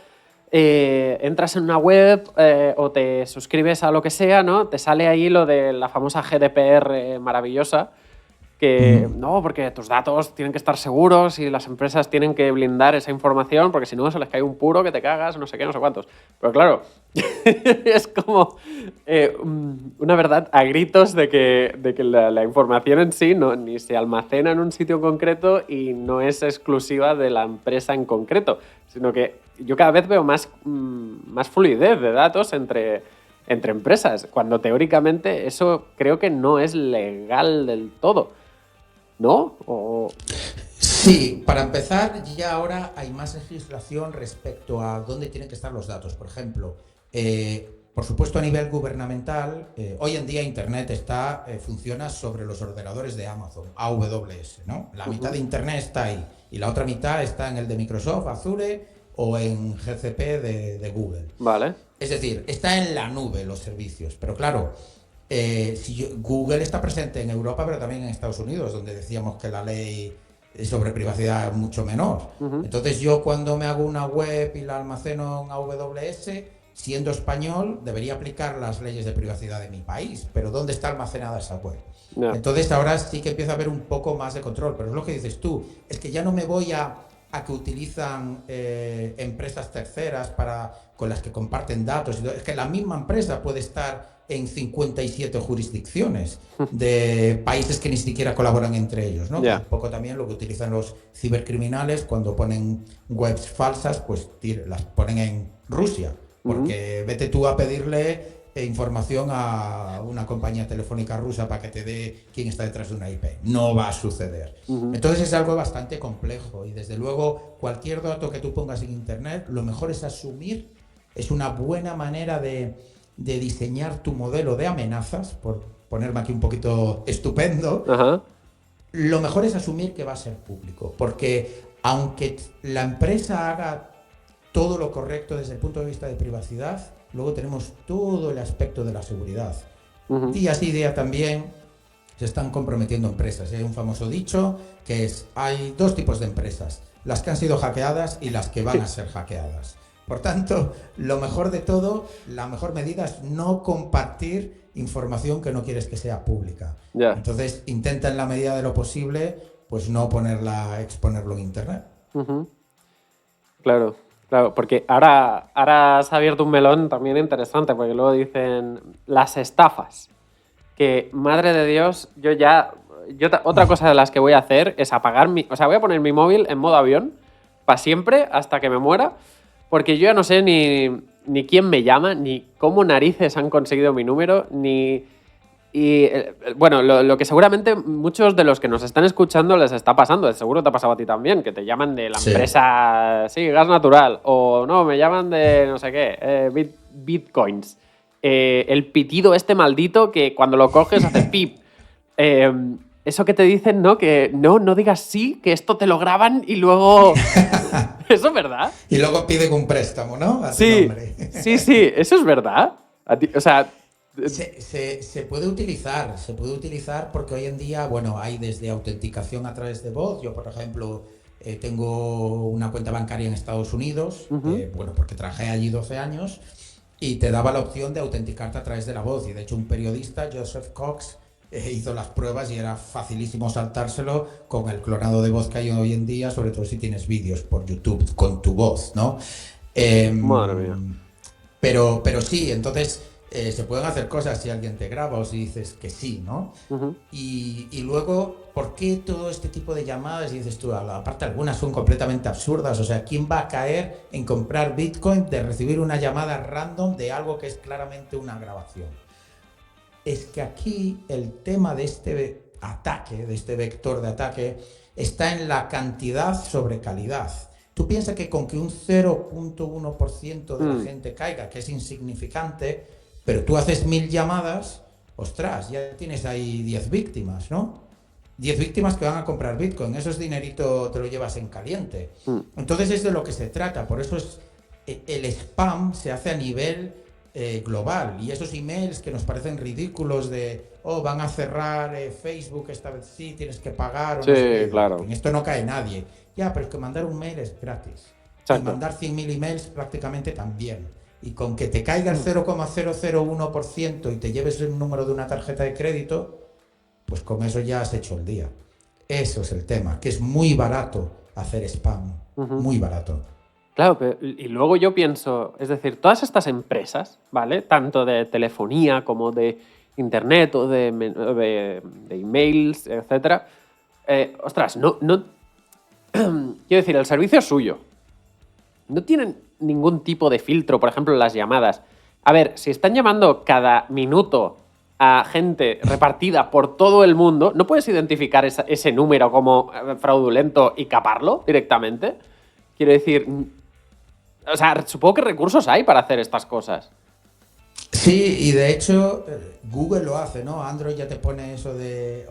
Speaker 2: entras en una web o te suscribes a lo que sea, ¿no? Te sale ahí lo de la famosa GDPR maravillosa, que no, porque tus datos tienen que estar seguros y las empresas tienen que blindar esa información, porque si no se les cae un puro que te cagas, no sé qué, no sé cuántos. Pero claro, es como una verdad a gritos de que la información en sí ni se almacena en un sitio concreto y no es exclusiva de la empresa en concreto, sino que yo cada vez veo más fluidez de datos entre entre empresas, cuando teóricamente eso creo que no es legal del todo, ¿no?
Speaker 3: Sí, para empezar, ya ahora hay más legislación respecto a dónde tienen que estar los datos. Por ejemplo, por supuesto a nivel gubernamental, hoy en día Internet funciona sobre los ordenadores de Amazon, AWS, ¿no? La mitad de Internet está ahí y la otra mitad está en el de Microsoft, Azure o en GCP de Google.
Speaker 2: Vale.
Speaker 3: Es decir, está en la nube los servicios, pero claro, Google está presente en Europa, pero también en Estados Unidos, donde decíamos que la ley sobre privacidad es mucho menor. Entonces yo cuando me hago una web y la almaceno en AWS, siendo español, debería aplicar las leyes de privacidad de mi país, pero ¿dónde está almacenada esa web? No. Entonces ahora sí que empieza a haber un poco más de control, pero es lo que dices tú, es que ya no me voy a que utilizan empresas terceras con las que comparten datos. Es que la misma empresa puede estar en 57 jurisdicciones de países que ni siquiera colaboran entre ellos, ¿no? Un poco también lo que utilizan los cibercriminales cuando ponen webs falsas, pues las ponen en Rusia, porque vete tú a pedirle información a una compañía telefónica rusa para que te dé quién está detrás de una IP. No va a suceder. Entonces es algo bastante complejo y desde luego cualquier dato que tú pongas en Internet, lo mejor es asumir, es una buena manera de diseñar tu modelo de amenazas, por ponerme aquí un poquito estupendo. Lo mejor es asumir que va a ser público, porque aunque la empresa haga todo lo correcto desde el punto de vista de privacidad, luego tenemos todo el aspecto de la seguridad. Día sí, día también se están comprometiendo empresas. Hay un famoso dicho que hay dos tipos de empresas, las que han sido hackeadas y las que van a ser hackeadas. Por tanto, lo mejor de todo, la mejor medida es no compartir información que no quieres que sea pública. Entonces, intenta en la medida de lo posible, pues no exponerlo en Internet.
Speaker 2: Claro, porque ahora has abierto un melón también interesante, porque luego dicen las estafas. Que, madre de Dios, otra cosa de las que voy a hacer es apagar voy a poner mi móvil en modo avión para siempre hasta que me muera. Porque yo ya no sé ni quién me llama, ni cómo narices han conseguido mi número, bueno, lo que seguramente muchos de los que nos están escuchando les está pasando, seguro te ha pasado a ti también, que te llaman de la empresa, gas natural, o no, me llaman de no sé qué, bitcoins. El pitido maldito que cuando lo coges hace pip. Eso que te dicen, ¿no? Que no digas sí, que esto te lo graban y luego... ¿Eso es verdad?
Speaker 3: Y luego piden un préstamo, ¿no?
Speaker 2: Sí, ¿eso es verdad? O sea...
Speaker 3: Se puede utilizar porque hoy en día, bueno, hay desde autenticación a través de voz. Yo, por ejemplo, tengo una cuenta bancaria en Estados Unidos, porque trabajé allí 12 años, y te daba la opción de autenticarte a través de la voz. Y de hecho un periodista, Joseph Cox, hizo las pruebas y era facilísimo saltárselo con el clonado de voz que hay hoy en día, sobre todo si tienes vídeos por YouTube con tu voz, ¿no?
Speaker 2: Madre mía.
Speaker 3: Pero sí, entonces se pueden hacer cosas si alguien te graba o si dices que sí, ¿no? Y luego, ¿por qué todo este tipo de llamadas? Y dices tú, aparte algunas son completamente absurdas, o sea, ¿quién va a caer en comprar Bitcoin de recibir una llamada random de algo que es claramente una grabación? Es que aquí el tema de este ataque, de este vector de ataque, está en la cantidad sobre calidad. Tú piensas que con que un 0.1% de la gente caiga, que es insignificante, pero tú haces 1000 llamadas, ostras, ya tienes ahí 10 víctimas, ¿no? 10 víctimas que van a comprar Bitcoin, eso es dinerito, te lo llevas en caliente. Entonces es de lo que se trata, por eso el spam se hace a nivel global, y esos emails que nos parecen ridículos de van a cerrar Facebook esta vez, sí, tienes que pagar,
Speaker 2: sí, no sé, claro.
Speaker 3: En esto no cae nadie, pero es que mandar un mail es gratis. Exacto. Y mandar 100.000 emails prácticamente también, y con que te caiga el 0,001% y te lleves el número de una tarjeta de crédito, pues con eso ya has hecho el día. Eso es el tema, que es muy barato hacer spam, muy barato.
Speaker 2: Claro, y luego yo pienso, es decir, todas estas empresas, ¿vale? Tanto de telefonía como de internet o de emails, etcétera. Ostras, no quiero decir, el servicio es suyo. No tienen ningún tipo de filtro, por ejemplo, en las llamadas, A ver, si están llamando cada minuto a gente repartida por todo el mundo, ¿no puedes identificar ese número como fraudulento y caparlo directamente? Quiero decir, o sea, supongo que recursos hay para hacer estas cosas.
Speaker 3: Sí, y de hecho Google lo hace, ¿no? Android ya te pone eso de,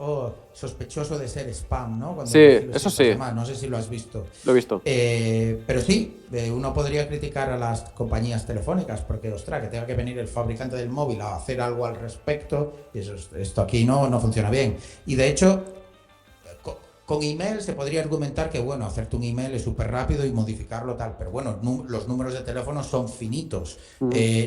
Speaker 3: sospechoso de ser spam, ¿no? Cuando
Speaker 2: sí, eso sí.
Speaker 3: Demás. No sé si lo has visto.
Speaker 2: Lo he visto.
Speaker 3: Pero sí, uno podría criticar a las compañías telefónicas porque, ostras, que tenga que venir el fabricante del móvil a hacer algo al respecto, y esto aquí no funciona bien. Y de hecho, con email se podría argumentar que, bueno, hacerte un email es súper rápido y modificarlo tal, pero bueno, los números de teléfono son finitos.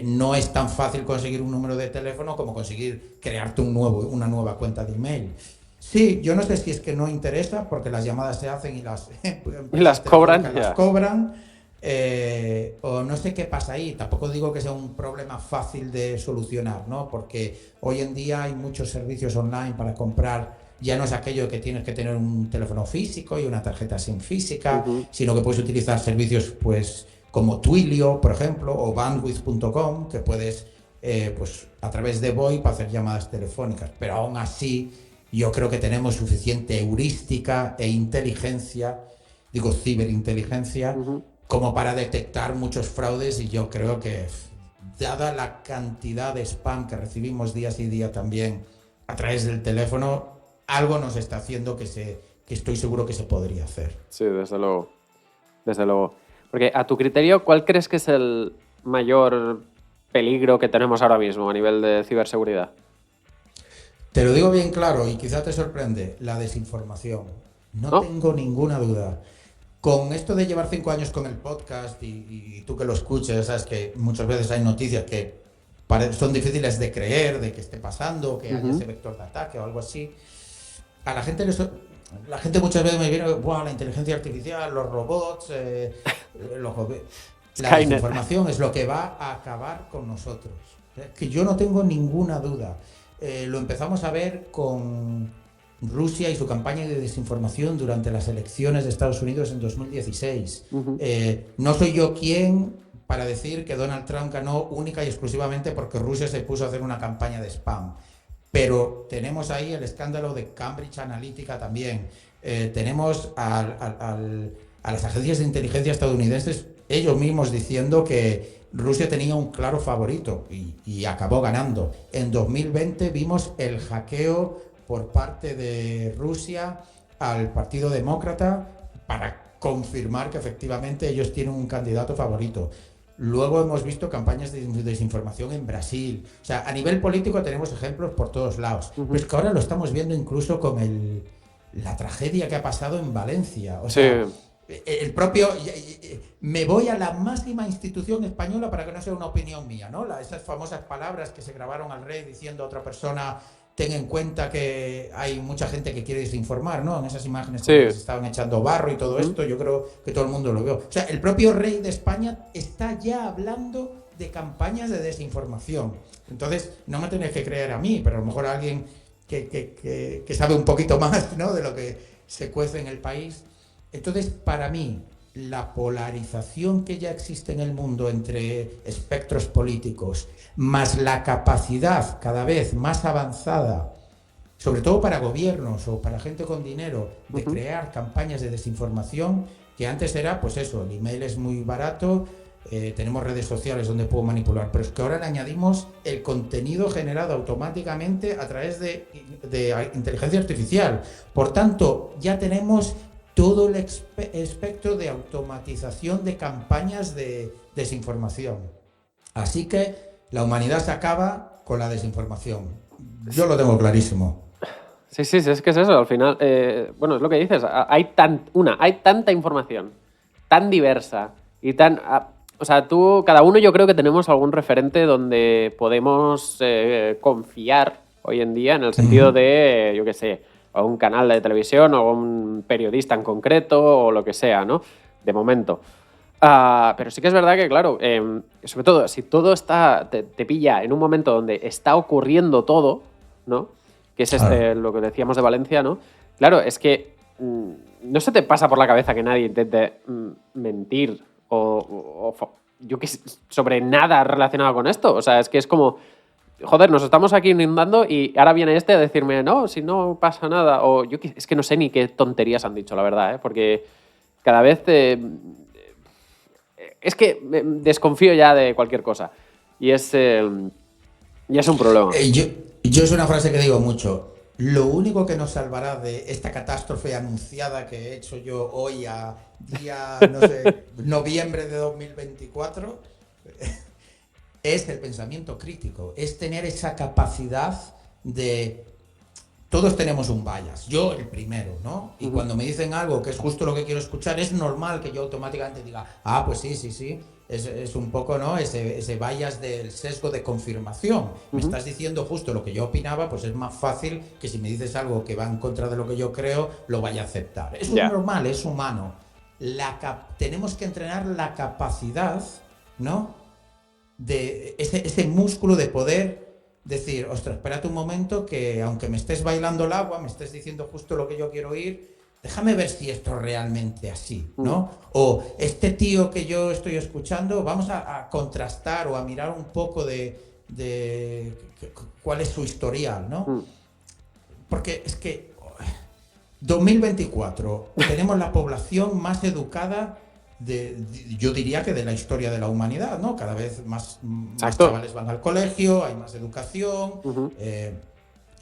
Speaker 3: No es tan fácil conseguir un número de teléfono como conseguir crearte una nueva cuenta de email. Sí, yo no sé si es que no interesa porque las llamadas se hacen y las
Speaker 2: cobran.
Speaker 3: Las cobran. O no sé qué pasa ahí. Tampoco digo que sea un problema fácil de solucionar, ¿no? Porque hoy en día hay muchos servicios online para comprar. Ya no es aquello que tienes que tener un teléfono físico y una tarjeta SIM física, sino que puedes utilizar servicios pues como Twilio, por ejemplo, o bandwidth.com, que puedes pues a través de VoIP hacer llamadas telefónicas. Pero aún así, yo creo que tenemos suficiente heurística e inteligencia, digo ciberinteligencia, como para detectar muchos fraudes, y yo creo que, dada la cantidad de spam que recibimos día sí día también a través del teléfono, algo nos está haciendo que estoy seguro que se podría hacer.
Speaker 2: Sí, desde luego. Desde luego. Porque a tu criterio, ¿cuál crees que es el mayor peligro que tenemos ahora mismo a nivel de ciberseguridad?
Speaker 3: Te lo digo bien claro y quizá te sorprende, la desinformación. No tengo ninguna duda. Con esto de llevar 5 años con el podcast y tú que lo escuches, sabes que muchas veces hay noticias que son difíciles de creer, de que esté pasando, que haya ese vector de ataque o algo así. A la gente muchas veces me viene, ¡buah, la inteligencia artificial, los robots, la desinformación es lo que va a acabar con nosotros. Que yo no tengo ninguna duda. Lo empezamos a ver con Rusia y su campaña de desinformación durante las elecciones de Estados Unidos en 2016. No soy yo quien para decir que Donald Trump ganó única y exclusivamente porque Rusia se puso a hacer una campaña de spam. Pero tenemos ahí el escándalo de Cambridge Analytica también. Tenemos a las agencias de inteligencia estadounidenses ellos mismos diciendo que Rusia tenía un claro favorito y acabó ganando. En 2020 vimos el hackeo por parte de Rusia al Partido Demócrata para confirmar que efectivamente ellos tienen un candidato favorito. Luego hemos visto campañas de desinformación en Brasil. O sea, a nivel político tenemos ejemplos por todos lados. Pero es que ahora lo estamos viendo incluso con la tragedia que ha pasado en Valencia. O sea, el propio... Me voy a la máxima institución española para que no sea una opinión mía, ¿no? Esas famosas palabras que se grabaron al rey diciendo a otra persona: ten en cuenta que hay mucha gente que quiere desinformar, ¿no? En esas imágenes que se estaban echando barro y todo esto, yo creo que todo el mundo lo vio. O sea, el propio rey de España está ya hablando de campañas de desinformación. Entonces, no me tenéis que creer a mí, pero a lo mejor a alguien que sabe un poquito más, ¿no?, de lo que se cuece en el país. Entonces, para mí, la polarización que ya existe en el mundo entre espectros políticos, más la capacidad cada vez más avanzada, sobre todo para gobiernos o para gente con dinero, de crear campañas de desinformación, que antes era, pues eso, el email es muy barato, tenemos redes sociales donde puedo manipular, pero es que ahora le añadimos el contenido generado automáticamente a través de inteligencia artificial. Por tanto, ya tenemos todo el espectro de automatización de campañas de desinformación. Así que la humanidad se acaba con la desinformación. Yo lo tengo clarísimo.
Speaker 2: Sí, es que es eso, al final, bueno, es lo que dices, hay tanta información, tan diversa y tan... O sea, cada uno yo creo que tenemos algún referente donde podemos confiar hoy en día, en el sentido de, yo qué sé, o un canal de televisión o un periodista en concreto o lo que sea, ¿no? De momento. Pero sí que es verdad que, claro, sobre todo, si todo te pilla en un momento donde está ocurriendo todo, ¿no? Que es lo que decíamos de Valencia, ¿no? Claro, es que no se te pasa por la cabeza que nadie intente mentir o sobre nada relacionado con esto. O sea, es que es como, joder, nos estamos aquí inundando y ahora viene este a decirme, no, si no pasa nada. O es que no sé ni qué tonterías han dicho, la verdad, ¿eh? Porque cada vez es que desconfío ya de cualquier cosa. Y es un problema.
Speaker 3: Yo es una frase que digo mucho. Lo único que nos salvará de esta catástrofe anunciada que he hecho yo hoy a día, no sé, noviembre de 2024, es el pensamiento crítico. Es tener esa capacidad de... Todos tenemos un bias, yo el primero, ¿no? Y cuando me dicen algo que es justo lo que quiero escuchar, es normal que yo automáticamente diga, pues sí, es un poco, ¿no? Ese bias del sesgo de confirmación. Me estás diciendo justo lo que yo opinaba, pues es más fácil que si me dices algo que va en contra de lo que yo creo, lo vaya a aceptar. Eso es normal, es humano. Tenemos que entrenar la capacidad, ¿no? De ese músculo de poder decir, ostras, espérate un momento que aunque me estés bailando el agua, me estés diciendo justo lo que yo quiero oír, déjame ver si esto es realmente así, ¿no? O este tío que yo estoy escuchando, vamos a contrastar o a mirar un poco de cuál es su historial, ¿no? Porque es que 2024 tenemos la población más educada yo diría que de la historia de la humanidad, ¿no? Cada vez más chavales van al colegio, hay más educación,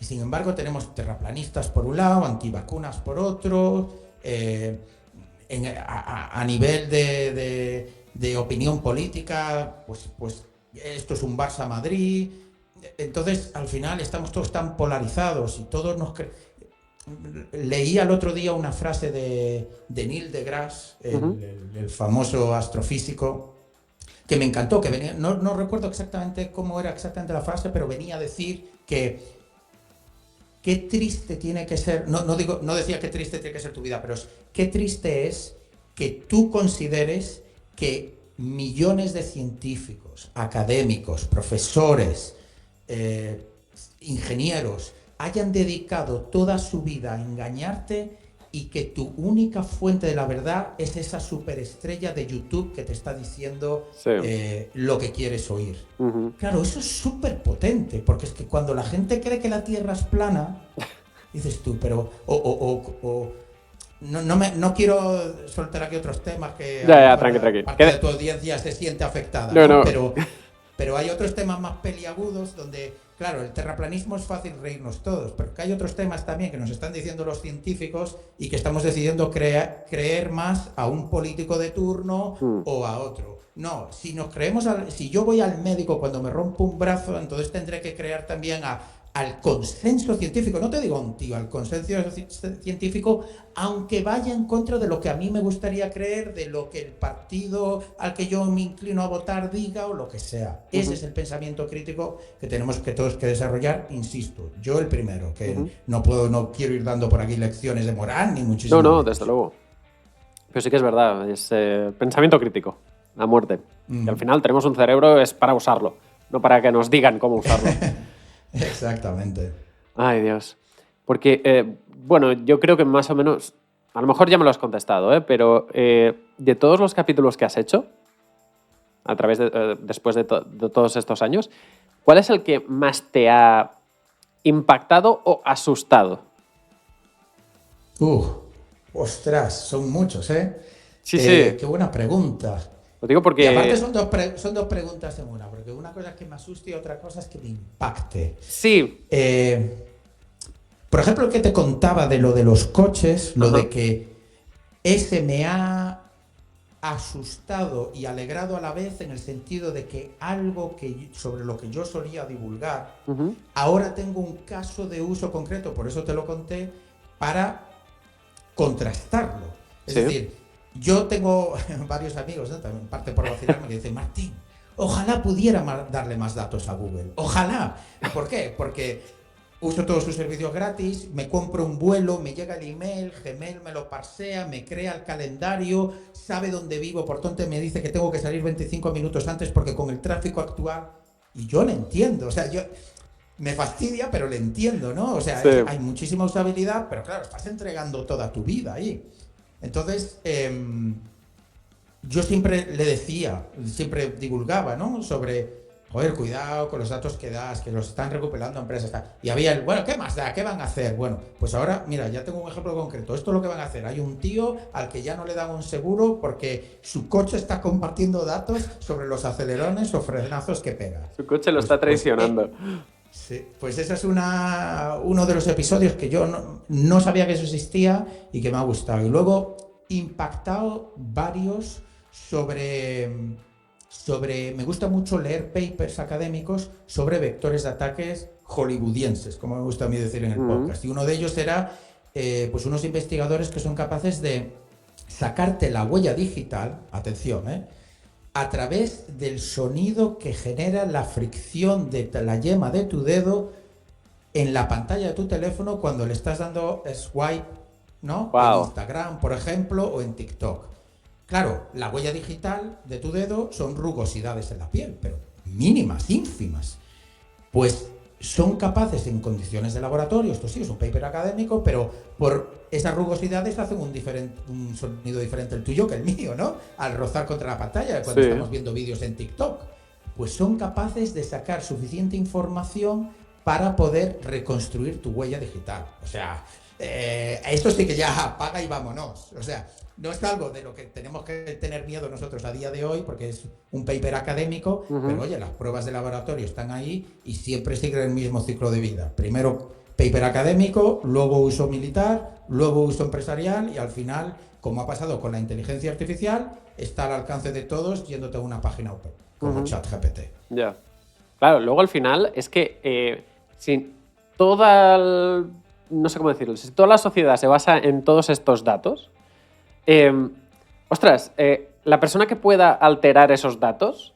Speaker 3: y sin embargo tenemos terraplanistas por un lado, antivacunas por otro, a nivel de opinión política, pues esto es un Barça-Madrid. Entonces al final estamos todos tan polarizados y todos Leía el otro día una frase de Neil deGrasse, el famoso astrofísico, que me encantó, que venía, no recuerdo exactamente cómo era exactamente la frase, pero venía a decir que qué triste tiene que ser, no decía qué triste tiene que ser tu vida, pero qué triste es que tú consideres que millones de científicos, académicos, profesores, ingenieros, hayan dedicado toda su vida a engañarte y que tu única fuente de la verdad es esa superestrella de YouTube que te está diciendo lo que quieres oír. Claro, eso es súper potente, porque es que cuando la gente cree que la Tierra es plana, dices tú, pero... No quiero soltar aquí otros temas que
Speaker 2: tranqui.
Speaker 3: parte de tu audiencia se siente afectada, ¿no? Pero hay otros temas más peliagudos donde, claro, el terraplanismo es fácil reírnos todos, pero que hay otros temas también que nos están diciendo los científicos y que estamos decidiendo creer más a un político de turno o a otro. No, si yo voy al médico cuando me rompo un brazo, entonces tendré que creer también al consenso científico, no te digo un tío, al consenso científico, aunque vaya en contra de lo que a mí me gustaría creer, de lo que el partido al que yo me inclino a votar diga o lo que sea. Ese es el pensamiento crítico que tenemos que todos que desarrollar, insisto, yo el primero, que no quiero ir dando por aquí lecciones de moral, ni muchísimo
Speaker 2: menos. Desde luego. Pero sí que es verdad, es pensamiento crítico, a muerte. Y al final tenemos un cerebro, es para usarlo, no para que nos digan cómo usarlo.
Speaker 3: Exactamente.
Speaker 2: Ay, Dios. Porque, bueno, yo creo que más o menos, a lo mejor ya me lo has contestado, pero de todos los capítulos que has hecho, a través después de todos estos años, ¿cuál es el que más te ha impactado o asustado?
Speaker 3: Ostras, son muchos, ¿eh?
Speaker 2: Sí.
Speaker 3: Qué buena pregunta.
Speaker 2: Lo digo porque...
Speaker 3: Y aparte son dos preguntas en una, porque una cosa es que me asuste y otra cosa es que me impacte.
Speaker 2: Sí.
Speaker 3: Por ejemplo, el que te contaba de lo de los coches, lo de que ese me ha asustado y alegrado a la vez, en el sentido de que algo sobre lo que yo solía divulgar, ahora tengo un caso de uso concreto, por eso te lo conté, para contrastarlo. Es decir, yo tengo varios amigos, ¿no? También parte por vacilarme, que dicen, Martín, ojalá pudiera darle más datos a Google. Ojalá. ¿Por qué? Porque uso todos sus servicios gratis, me compro un vuelo, me llega el email, Gmail me lo parsea, me crea el calendario, sabe dónde vivo, por tanto me dice que tengo que salir 25 minutos antes porque con el tráfico actual... Y yo lo entiendo, o sea, me fastidia, pero lo entiendo, ¿no? O sea, hay muchísima usabilidad, pero claro, estás entregando toda tu vida ahí. Entonces, yo siempre le decía, siempre divulgaba, ¿no? Sobre, joder, cuidado con los datos que das, que los están recuperando empresas. Y había el, bueno, ¿qué más da? ¿Qué van a hacer? Bueno, pues ahora, mira, ya tengo un ejemplo concreto. Esto es lo que van a hacer. Hay un tío al que ya no le dan un seguro porque su coche está compartiendo datos sobre los acelerones o frenazos que pega.
Speaker 2: Su coche lo está traicionando.
Speaker 3: Sí, pues ese es uno de los episodios que yo no sabía que eso existía y que me ha gustado. Y luego impactado varios me gusta mucho leer papers académicos sobre vectores de ataques hollywoodienses, como me gusta a mí decir en el podcast. Y uno de ellos era pues unos investigadores que son capaces de sacarte la huella digital, atención, a través del sonido que genera la fricción de la yema de tu dedo en la pantalla de tu teléfono cuando le estás dando swipe, ¿no?
Speaker 2: Wow.
Speaker 3: En Instagram, por ejemplo, o en TikTok. Claro, la huella digital de tu dedo son rugosidades en la piel, pero mínimas, ínfimas. Pues son capaces en condiciones de laboratorio, esto sí es un paper académico, pero por esas rugosidades hacen un sonido diferente el tuyo que el mío, ¿no? Al rozar contra la pantalla cuando estamos viendo vídeos en TikTok. Pues son capaces de sacar suficiente información para poder reconstruir tu huella digital. O sea, esto sí que ya apaga y vámonos. O sea, no es algo de lo que tenemos que tener miedo nosotros a día de hoy, porque es un paper académico, pero oye, las pruebas de laboratorio están ahí y siempre siguen el mismo ciclo de vida. Primero paper académico, luego uso militar, luego uso empresarial y al final, como ha pasado con la inteligencia artificial, está al alcance de todos yéndote a una página web, como ChatGPT.
Speaker 2: Ya. Claro, luego al final es que si no sé cómo decirlo, si toda la sociedad se basa en todos estos datos, la persona que pueda alterar esos datos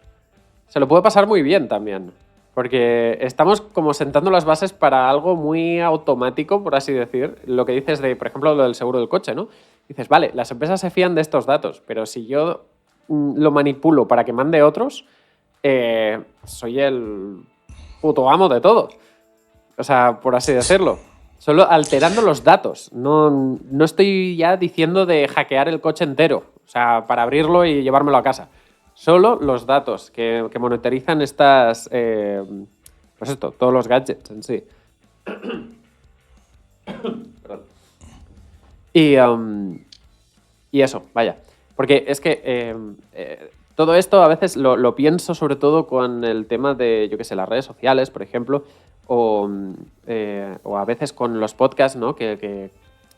Speaker 2: se lo puede pasar muy bien también. Porque estamos como sentando las bases para algo muy automático, por así decir. Lo que dices de, por ejemplo, lo del seguro del coche, ¿no? Dices, vale, las empresas se fían de estos datos, pero si yo lo manipulo para que mande otros, soy el puto amo de todo. O sea, por así decirlo. Solo alterando los datos. No estoy ya diciendo de hackear el coche entero. O sea, para abrirlo y llevármelo a casa. Solo los datos que monitorizan estas... pues esto, todos los gadgets en sí. Perdón. Y eso, vaya. Porque es que todo esto a veces lo pienso sobre todo con el tema de, yo qué sé, las redes sociales, por ejemplo, o a veces con los podcasts, ¿no? Que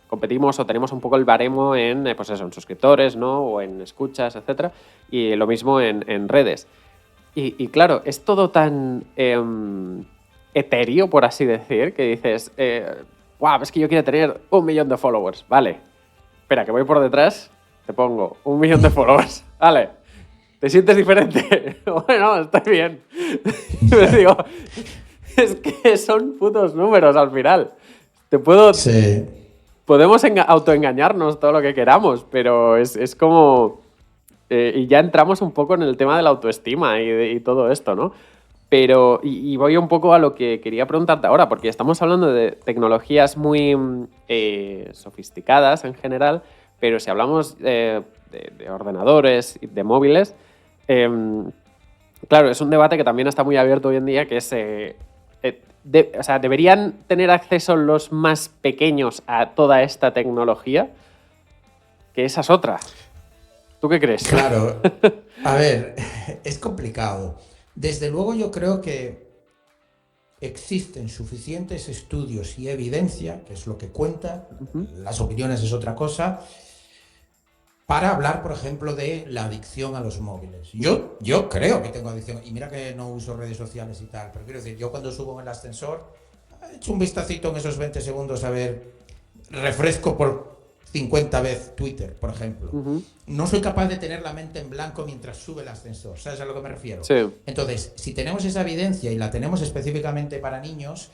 Speaker 2: competimos o tenemos un poco el baremo en, pues eso, en suscriptores, ¿no? O en escuchas, etcétera. Y lo mismo en redes. Y claro, es todo tan etéreo, por así decir, que dices, wow, es que yo quiero tener 1 millón de followers. Vale, espera, que voy por detrás, te pongo 1 millón de followers. Vale, ¿te sientes diferente? Bueno, estoy bien. Me digo, es que son putos números al final.
Speaker 3: Sí.
Speaker 2: Podemos autoengañarnos todo lo que queramos, pero es como... y ya entramos un poco en el tema de la autoestima y todo esto, ¿no? Pero, y voy un poco a lo que quería preguntarte ahora, porque estamos hablando de tecnologías muy sofisticadas en general, pero si hablamos de ordenadores y de móviles, claro, es un debate que también está muy abierto hoy en día, que es... o sea, ¿deberían tener acceso los más pequeños a toda esta tecnología? Que esa es otra. ¿Tú qué crees?
Speaker 3: Claro. A ver, es complicado. Desde luego yo creo que existen suficientes estudios y evidencia, que es lo que cuenta, las opiniones es otra cosa, para hablar, por ejemplo, de la adicción a los móviles. Yo creo que tengo adicción, y mira que no uso redes sociales y tal, pero quiero decir, yo cuando subo en el ascensor, he hecho un vistacito en esos 20 segundos a ver, refresco por 50 veces Twitter, por ejemplo. No soy capaz de tener la mente en blanco mientras sube el ascensor, ¿sabes a lo que me refiero?
Speaker 2: Sí.
Speaker 3: Entonces, si tenemos esa evidencia y la tenemos específicamente para niños,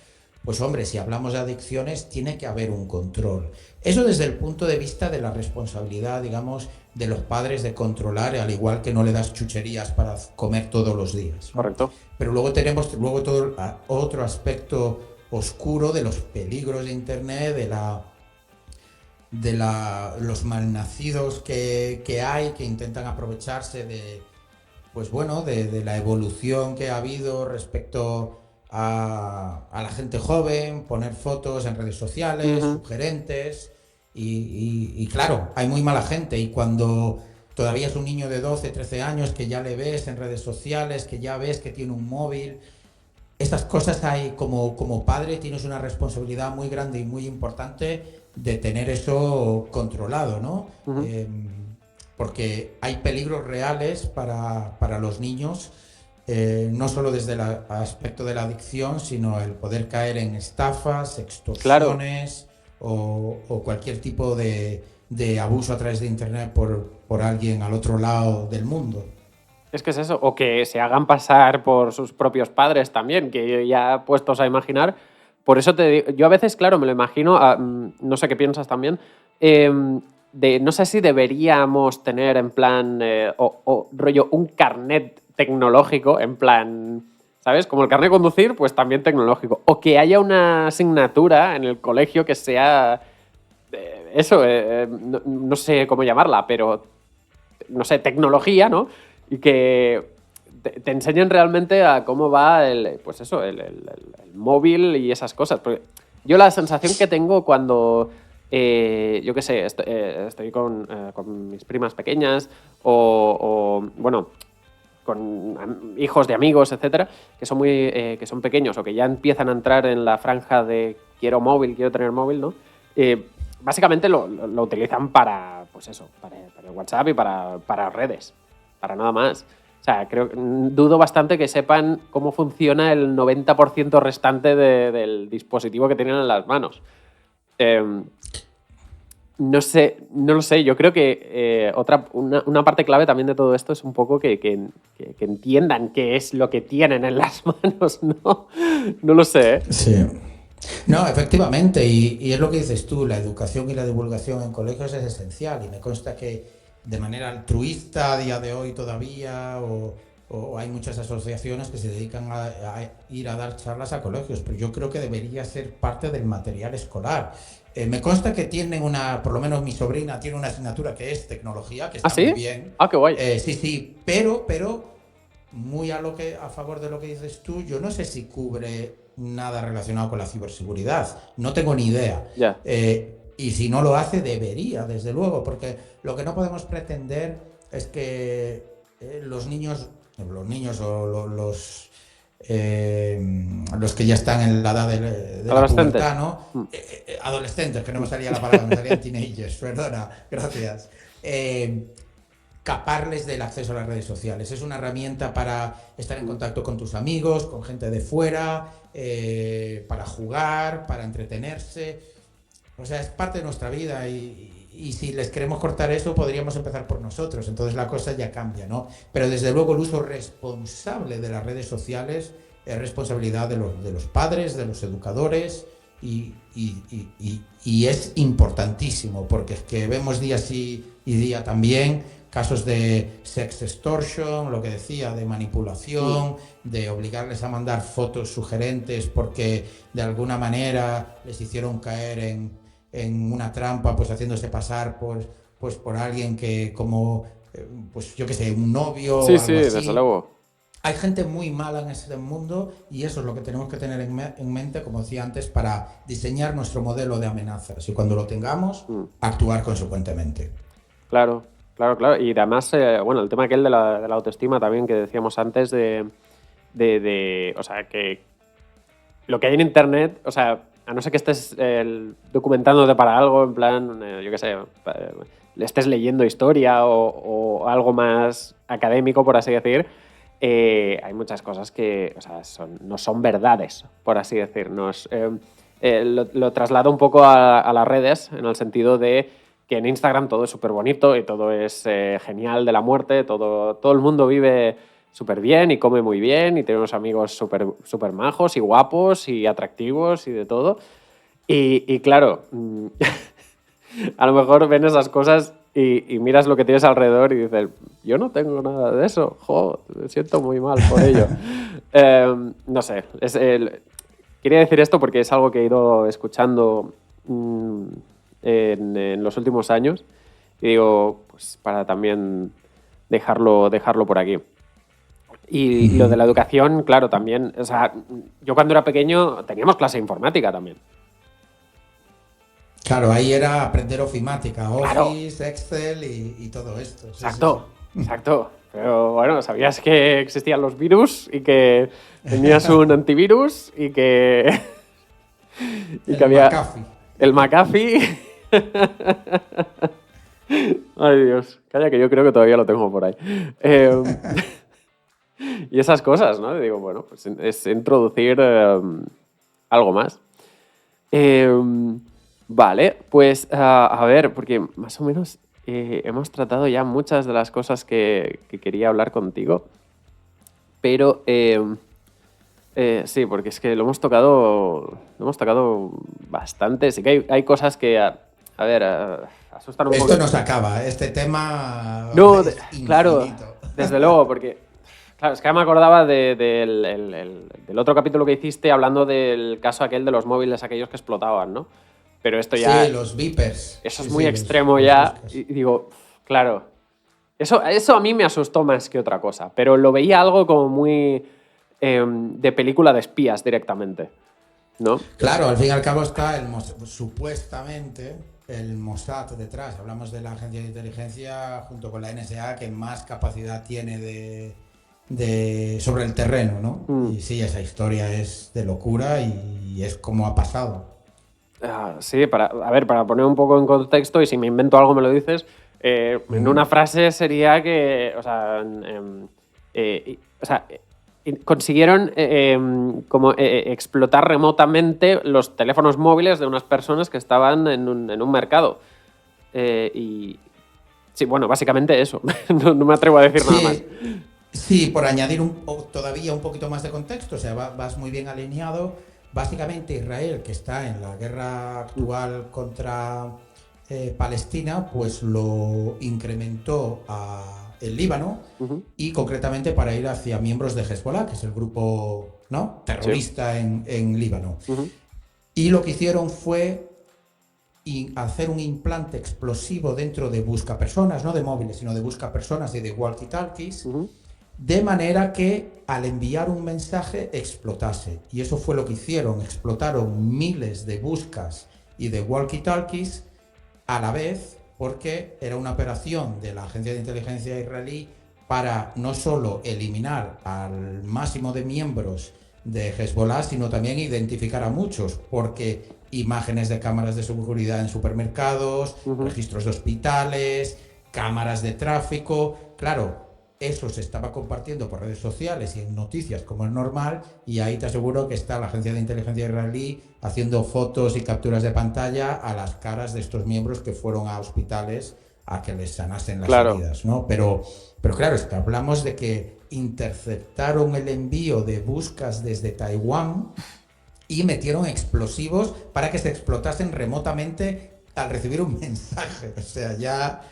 Speaker 3: pues hombre, si hablamos de adicciones, tiene que haber un control. Eso desde el punto de vista de la responsabilidad, digamos, de los padres de controlar, al igual que no le das chucherías para comer todos los días, ¿no?
Speaker 2: Correcto.
Speaker 3: Pero luego tenemos todo otro aspecto oscuro de los peligros de Internet, los malnacidos que hay, que intentan aprovecharse pues bueno, de la evolución que ha habido respecto a la gente joven, poner fotos en redes sociales, sugerentes, y claro, hay muy mala gente, y cuando todavía es un niño de 12, 13 años que ya le ves en redes sociales, que ya ves que tiene un móvil, estas cosas hay como padre tienes una responsabilidad muy grande y muy importante de tener eso controlado, ¿no? Porque hay peligros reales para los niños, no solo desde el aspecto de la adicción, sino el poder caer en estafas, extorsiones, o cualquier tipo de abuso a través de internet por alguien al otro lado del mundo.
Speaker 2: Es que es eso, o que se hagan pasar por sus propios padres también, que ya puestos a imaginar. Por eso te digo, yo a veces, claro, me lo imagino, no sé qué piensas también, no sé si deberíamos tener en plan, o rollo, un carnet tecnológico, en plan, ¿sabes? Como el carnet de conducir, pues también tecnológico. O que haya una asignatura en el colegio que sea, no sé cómo llamarla, pero, no sé, tecnología, ¿no? Y que te enseñen realmente a cómo va el móvil y esas cosas. Porque yo la sensación que tengo cuando, yo qué sé, estoy con mis primas pequeñas o bueno, con hijos de amigos, etcétera, que son pequeños o que ya empiezan a entrar en la franja de quiero móvil, quiero tener móvil, ¿no? Básicamente lo utilizan para, pues eso, para el WhatsApp y para redes. Para nada más. O sea, dudo bastante que sepan cómo funciona el 90% restante del dispositivo que tienen en las manos. No lo sé. Yo creo que una parte clave también de todo esto es un poco que entiendan qué es lo que tienen en las manos, ¿no? No lo sé, ¿eh?
Speaker 3: Sí. No, efectivamente, y es lo que dices tú, la educación y la divulgación en colegios es esencial, y me consta que de manera altruista a día de hoy todavía, o hay muchas asociaciones que se dedican a ir a dar charlas a colegios, pero yo creo que debería ser parte del material escolar. Me consta que tienen por lo menos mi sobrina tiene una asignatura que es tecnología, que está muy bien.
Speaker 2: Ah, qué guay.
Speaker 3: Sí, pero muy a favor de lo que dices tú, yo no sé si cubre nada relacionado con la ciberseguridad, no tengo ni idea.
Speaker 2: Yeah.
Speaker 3: Y si no lo hace, debería, desde luego, porque lo que no podemos pretender es que los niños o los que ya están en la edad de la pubertad, ¿no? Adolescentes, que no me salía la palabra, me salían teenagers, perdona, gracias. Caparles del acceso a las redes sociales. Es una herramienta para estar en contacto con tus amigos, con gente de fuera, para jugar, para entretenerse. O sea, es parte de nuestra vida, y si les queremos cortar eso, podríamos empezar por nosotros. Entonces la cosa ya cambia, ¿no? Pero desde luego el uso responsable de las redes sociales es responsabilidad de los padres, de los educadores, y es importantísimo, porque es que vemos día sí y día también casos de sex extortion, lo que decía, de manipulación, de obligarles a mandar fotos sugerentes porque de alguna manera les hicieron caer en una trampa, pues haciéndose pasar por alguien que como, pues yo qué sé, un novio o algo así.
Speaker 2: Desde luego.
Speaker 3: Hay gente muy mala en ese mundo, y eso es lo que tenemos que tener en mente, como decía antes, para diseñar nuestro modelo de amenazas, y cuando lo tengamos, actuar consecuentemente.
Speaker 2: Claro. Y además, bueno, el tema aquel de la autoestima también que decíamos antes o sea, que lo que hay en Internet, o sea, a no ser que estés documentándote para algo, en plan, yo qué sé, le estés leyendo historia o algo más académico, por así decir, hay muchas cosas que, o sea, no son verdades, por así decir. Lo traslado un poco a las redes, en el sentido de que en Instagram todo es súper bonito y todo es genial de la muerte, todo el mundo vive súper bien y come muy bien y tiene unos amigos súper majos y guapos y atractivos y de todo. Y claro, a lo mejor ven esas cosas y miras lo que tienes alrededor y dices, yo no tengo nada de eso, me siento muy mal por ello. No sé, quería decir esto porque es algo que he ido escuchando en los últimos años. Y digo, pues para también dejarlo por aquí. Y lo de la educación, claro, también. O sea, yo cuando era pequeño teníamos clase de informática también.
Speaker 3: Claro, ahí era aprender ofimática,
Speaker 2: Claro.
Speaker 3: Office, Excel y todo esto. Sí,
Speaker 2: Exacto, exacto. Pero bueno, sabías que existían los virus y que tenías un antivirus y que
Speaker 3: El
Speaker 2: había
Speaker 3: McAfee.
Speaker 2: el McAfee. Ay, Dios. Calla, que yo creo que todavía lo tengo por ahí. Y esas cosas, ¿no? Y digo, bueno, pues es introducir algo más. Vale, pues a ver, porque más o menos hemos tratado ya muchas de las cosas que quería hablar contigo, pero sí, porque es que lo hemos tocado bastante. Sí que hay cosas que, a ver, asustan un poco.
Speaker 3: Esto no se acaba, este tema
Speaker 2: No,
Speaker 3: es
Speaker 2: claro,
Speaker 3: infinito.
Speaker 2: desde luego, porque claro, es que me acordaba del otro capítulo que hiciste hablando del caso aquel de los móviles aquellos que explotaban, ¿no? Pero esto ya...
Speaker 3: Sí, los beepers.
Speaker 2: Eso es
Speaker 3: Sí,
Speaker 2: muy
Speaker 3: sí,
Speaker 2: extremo
Speaker 3: los
Speaker 2: ya.
Speaker 3: buscas.
Speaker 2: Y digo, claro. Eso a mí me asustó más que otra cosa. Pero lo veía algo como muy de película de espías directamente, ¿no?
Speaker 3: Claro, al fin y al cabo está supuestamente el Mossad detrás. Hablamos de la agencia de inteligencia junto con la NSA que más capacidad tiene sobre el terreno, ¿no? Y sí, esa historia es de locura y es como ha pasado.
Speaker 2: Sí, para poner un poco en contexto, y si me invento algo me lo dices, en una frase sería que, o sea, consiguieron como explotar remotamente los teléfonos móviles de unas personas que estaban en un mercado. Y sí, bueno, básicamente eso. No me atrevo a decir nada más.
Speaker 3: Sí, por añadir todavía un poquito más de contexto, o sea, vas muy bien alineado. Básicamente Israel, que está en la guerra actual contra Palestina, pues lo incrementó a el Líbano y concretamente para ir hacia miembros de Hezbollah, que es el grupo, ¿no?, terrorista en Líbano. Y lo que hicieron fue hacer un implante explosivo dentro de buscapersonas, no de móviles, sino de buscapersonas y de walkie-talkies, de manera que al enviar un mensaje explotase. Y eso fue lo que hicieron, explotaron miles de buscas y de walkie-talkies a la vez, porque era una operación de la agencia de inteligencia israelí para no solo eliminar al máximo de miembros de Hezbollah, sino también identificar a muchos, porque imágenes de cámaras de seguridad en supermercados, registros de hospitales, cámaras de tráfico, claro, eso se estaba compartiendo por redes sociales y en noticias como es normal, y ahí te aseguro que está la agencia de inteligencia israelí haciendo fotos y capturas de pantalla a las caras de estos miembros que fueron a hospitales a que les sanasen las heridas, ¿no? Pero claro, es que hablamos de que interceptaron el envío de buscas desde Taiwán y metieron explosivos para que se explotasen remotamente al recibir un mensaje. O sea, ya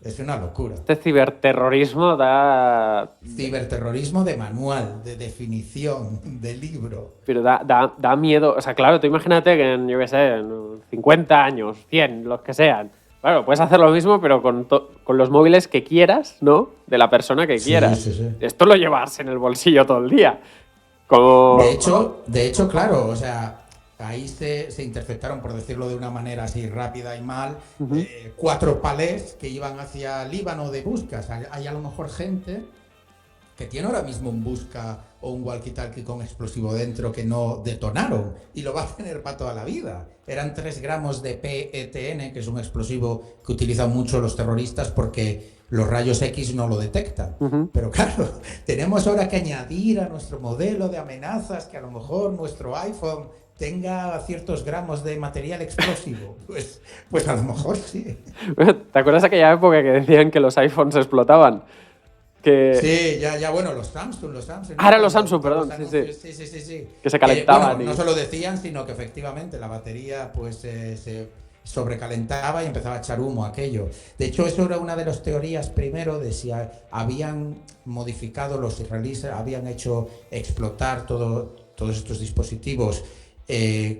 Speaker 3: es una locura.
Speaker 2: Este ciberterrorismo da...
Speaker 3: Ciberterrorismo de manual, de definición, de libro.
Speaker 2: Pero da miedo. O sea, claro, tú imagínate que en, yo qué sé, en 50 años, 100, los que sean. Claro, puedes hacer lo mismo, pero con los móviles que quieras, ¿no? De la persona que quieras.
Speaker 3: Sí.
Speaker 2: Esto lo llevas en el bolsillo todo el día. Como...
Speaker 3: De hecho, claro, o sea, ahí se interceptaron, por decirlo de una manera así rápida y mal, 4 palés que iban hacia Líbano de buscas. Hay a lo mejor gente que tiene ahora mismo un busca o un walkie-talkie con explosivo dentro que no detonaron y lo va a tener para toda la vida. Eran 3 gramos de PETN, que es un explosivo que utilizan mucho los terroristas porque los rayos X no lo detectan. Pero claro, tenemos ahora que añadir a nuestro modelo de amenazas que a lo mejor nuestro iPhone tenga ciertos gramos de material explosivo. Pues a lo mejor sí.
Speaker 2: ¿Te acuerdas aquella época que decían que los iPhones explotaban?
Speaker 3: Sí, ya bueno, los Samsung.
Speaker 2: Ah, eran los Samsung, perdón. Sí. Que se calentaban.
Speaker 3: Bueno, no solo decían, sino que efectivamente la batería pues se sobrecalentaba y empezaba a echar humo aquello. De hecho, eso era una de las teorías primero de si habían modificado los israelíes, habían hecho explotar todos estos dispositivos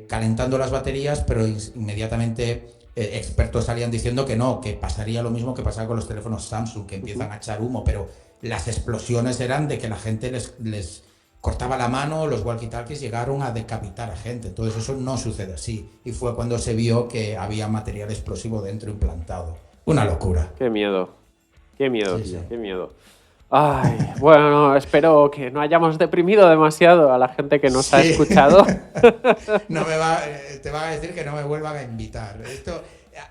Speaker 3: calentando las baterías, pero inmediatamente expertos salían diciendo que no, que pasaría lo mismo que pasaba con los teléfonos Samsung, que empiezan a echar humo, pero las explosiones eran de que la gente les cortaba la mano, los walkie-talkies llegaron a decapitar a gente. Entonces eso no sucede así. Y fue cuando se vio que había material explosivo dentro implantado. Una locura.
Speaker 2: Qué miedo. Qué miedo,
Speaker 3: Sí,
Speaker 2: tío,
Speaker 3: sí.
Speaker 2: qué miedo. Ay, bueno, espero que no hayamos deprimido demasiado a la gente que nos ha
Speaker 3: Sí.
Speaker 2: escuchado.
Speaker 3: Te van a decir que no me vuelvan a invitar. Esto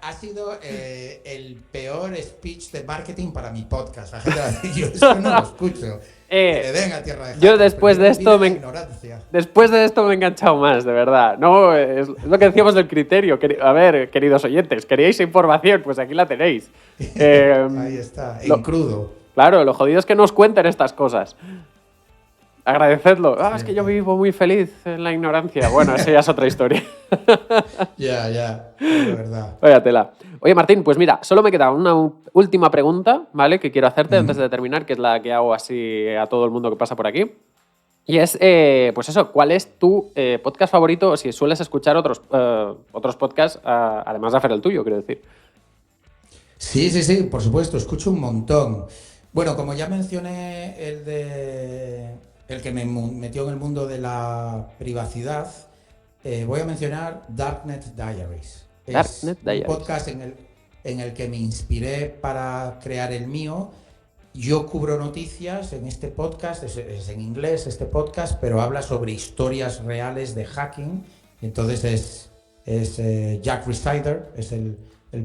Speaker 3: ha sido el peor speech de marketing para mi podcast. La gente va a decir, yo eso no lo escucho. Que le den a tierra de
Speaker 2: Yo
Speaker 3: jajas,
Speaker 2: después de esto me
Speaker 3: ignorancia.
Speaker 2: Después de esto me he enganchado más, de verdad. No, es lo que decíamos del criterio. A ver, queridos oyentes, ¿queríais información? Pues aquí la tenéis.
Speaker 3: Ahí está, en crudo.
Speaker 2: Claro, lo jodido es que nos cuenten estas cosas. Agradecedlo. Es que yo vivo muy feliz en la ignorancia. Bueno, eso ya es otra historia.
Speaker 3: Ya, de verdad.
Speaker 2: Vaya tela. Oye, Martín, pues mira, solo me queda una última pregunta, ¿vale? Que quiero hacerte antes de terminar, que es la que hago así a todo el mundo que pasa por aquí. Y es, pues eso, ¿cuál es tu podcast favorito? O si sueles escuchar otros podcasts, además de hacer el tuyo, quiero decir.
Speaker 3: Sí, por supuesto, escucho un montón. Bueno, como ya mencioné el que me metió en el mundo de la privacidad, voy a mencionar Darknet Diaries.
Speaker 2: Darknet Diaries.
Speaker 3: Un podcast en el que me inspiré para crear el mío. Yo cubro noticias en este podcast, es en inglés este podcast, pero habla sobre historias reales de hacking. Entonces es Jack Rhysider, es el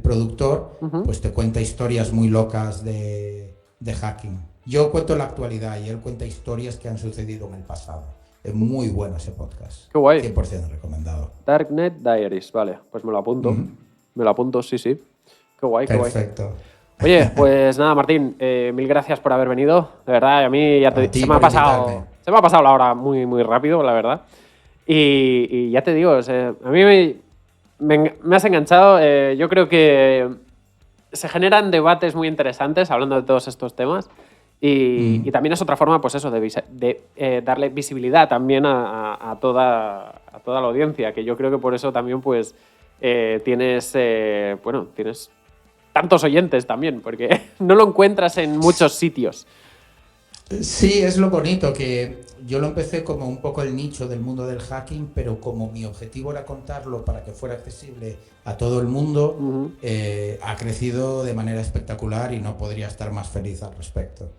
Speaker 3: productor, pues te cuenta historias muy locas de hacking. Yo cuento la actualidad y él cuenta historias que han sucedido en el pasado. Es muy bueno ese podcast.
Speaker 2: Qué guay.
Speaker 3: 100% recomendado.
Speaker 2: Darknet Diaries, vale, pues me lo apunto. Me lo apunto, sí. Qué guay, qué guay.
Speaker 3: Perfecto.
Speaker 2: Oye, pues nada, Martín, mil gracias por haber venido. De verdad, a mí ya se me ha pasado la hora muy, muy rápido, la verdad. Y ya te digo, a mí me has enganchado. Yo creo que se generan debates muy interesantes hablando de todos estos temas. Y también es otra forma, pues eso, de darle visibilidad también a toda la audiencia, que yo creo que por eso también, pues, tienes tantos oyentes también, porque no lo encuentras en muchos sitios.
Speaker 3: Sí, es lo bonito, que yo lo empecé como un poco el nicho del mundo del hacking, pero como mi objetivo era contarlo para que fuera accesible a todo el mundo, ha crecido de manera espectacular y no podría estar más feliz al respecto.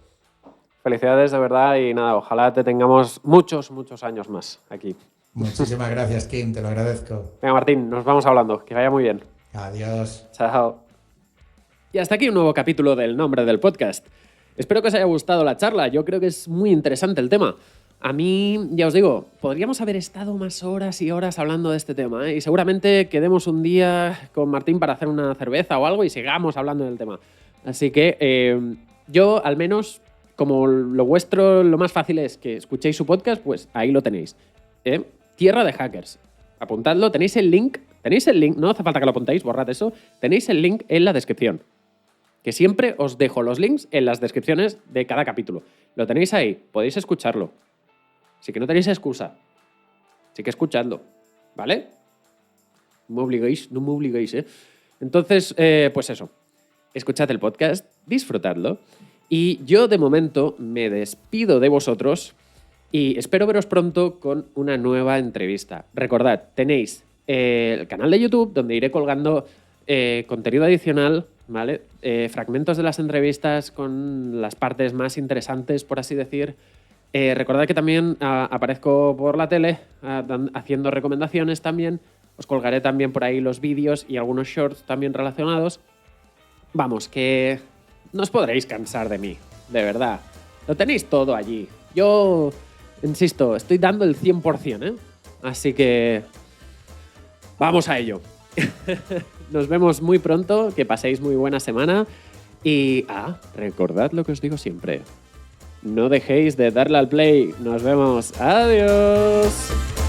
Speaker 2: Felicidades, de verdad, y nada, ojalá te tengamos muchos, muchos años más aquí.
Speaker 3: Muchísimas gracias, Kim, te lo agradezco.
Speaker 2: Venga, Martín, nos vamos hablando, que vaya muy bien.
Speaker 3: Adiós.
Speaker 2: Chao. Y hasta aquí un nuevo capítulo del Nombre del Podcast. Espero que os haya gustado la charla, yo creo que es muy interesante el tema. A mí, ya os digo, podríamos haber estado más horas y horas hablando de este tema, ¿eh? Y seguramente quedemos un día con Martín para hacer una cerveza o algo y sigamos hablando del tema. Así que yo, al menos, como lo vuestro, lo más fácil es que escuchéis su podcast, pues ahí lo tenéis. Tierra de Hackers. Apuntadlo, tenéis el link, no hace falta que lo apuntéis, borrad eso, tenéis el link en la descripción. Que siempre os dejo los links en las descripciones de cada capítulo. Lo tenéis ahí, podéis escucharlo. Así que no tenéis excusa. Así que escuchadlo, ¿vale? No me obliguéis, ¿eh? Entonces, pues eso. Escuchad el podcast, disfrutadlo. Y yo, de momento, me despido de vosotros y espero veros pronto con una nueva entrevista. Recordad, tenéis el canal de YouTube donde iré colgando contenido adicional, ¿vale? Fragmentos de las entrevistas con las partes más interesantes, por así decir. Recordad que también aparezco por la tele haciendo recomendaciones también. Os colgaré también por ahí los vídeos y algunos shorts también relacionados. Vamos, que no os podréis cansar de mí, de verdad. Lo tenéis todo allí. Yo, insisto, estoy dando el 100%, ¿eh? Así que vamos a ello. Nos vemos muy pronto, que paséis muy buena semana y recordad lo que os digo siempre. No dejéis de darle al play. Nos vemos. Adiós.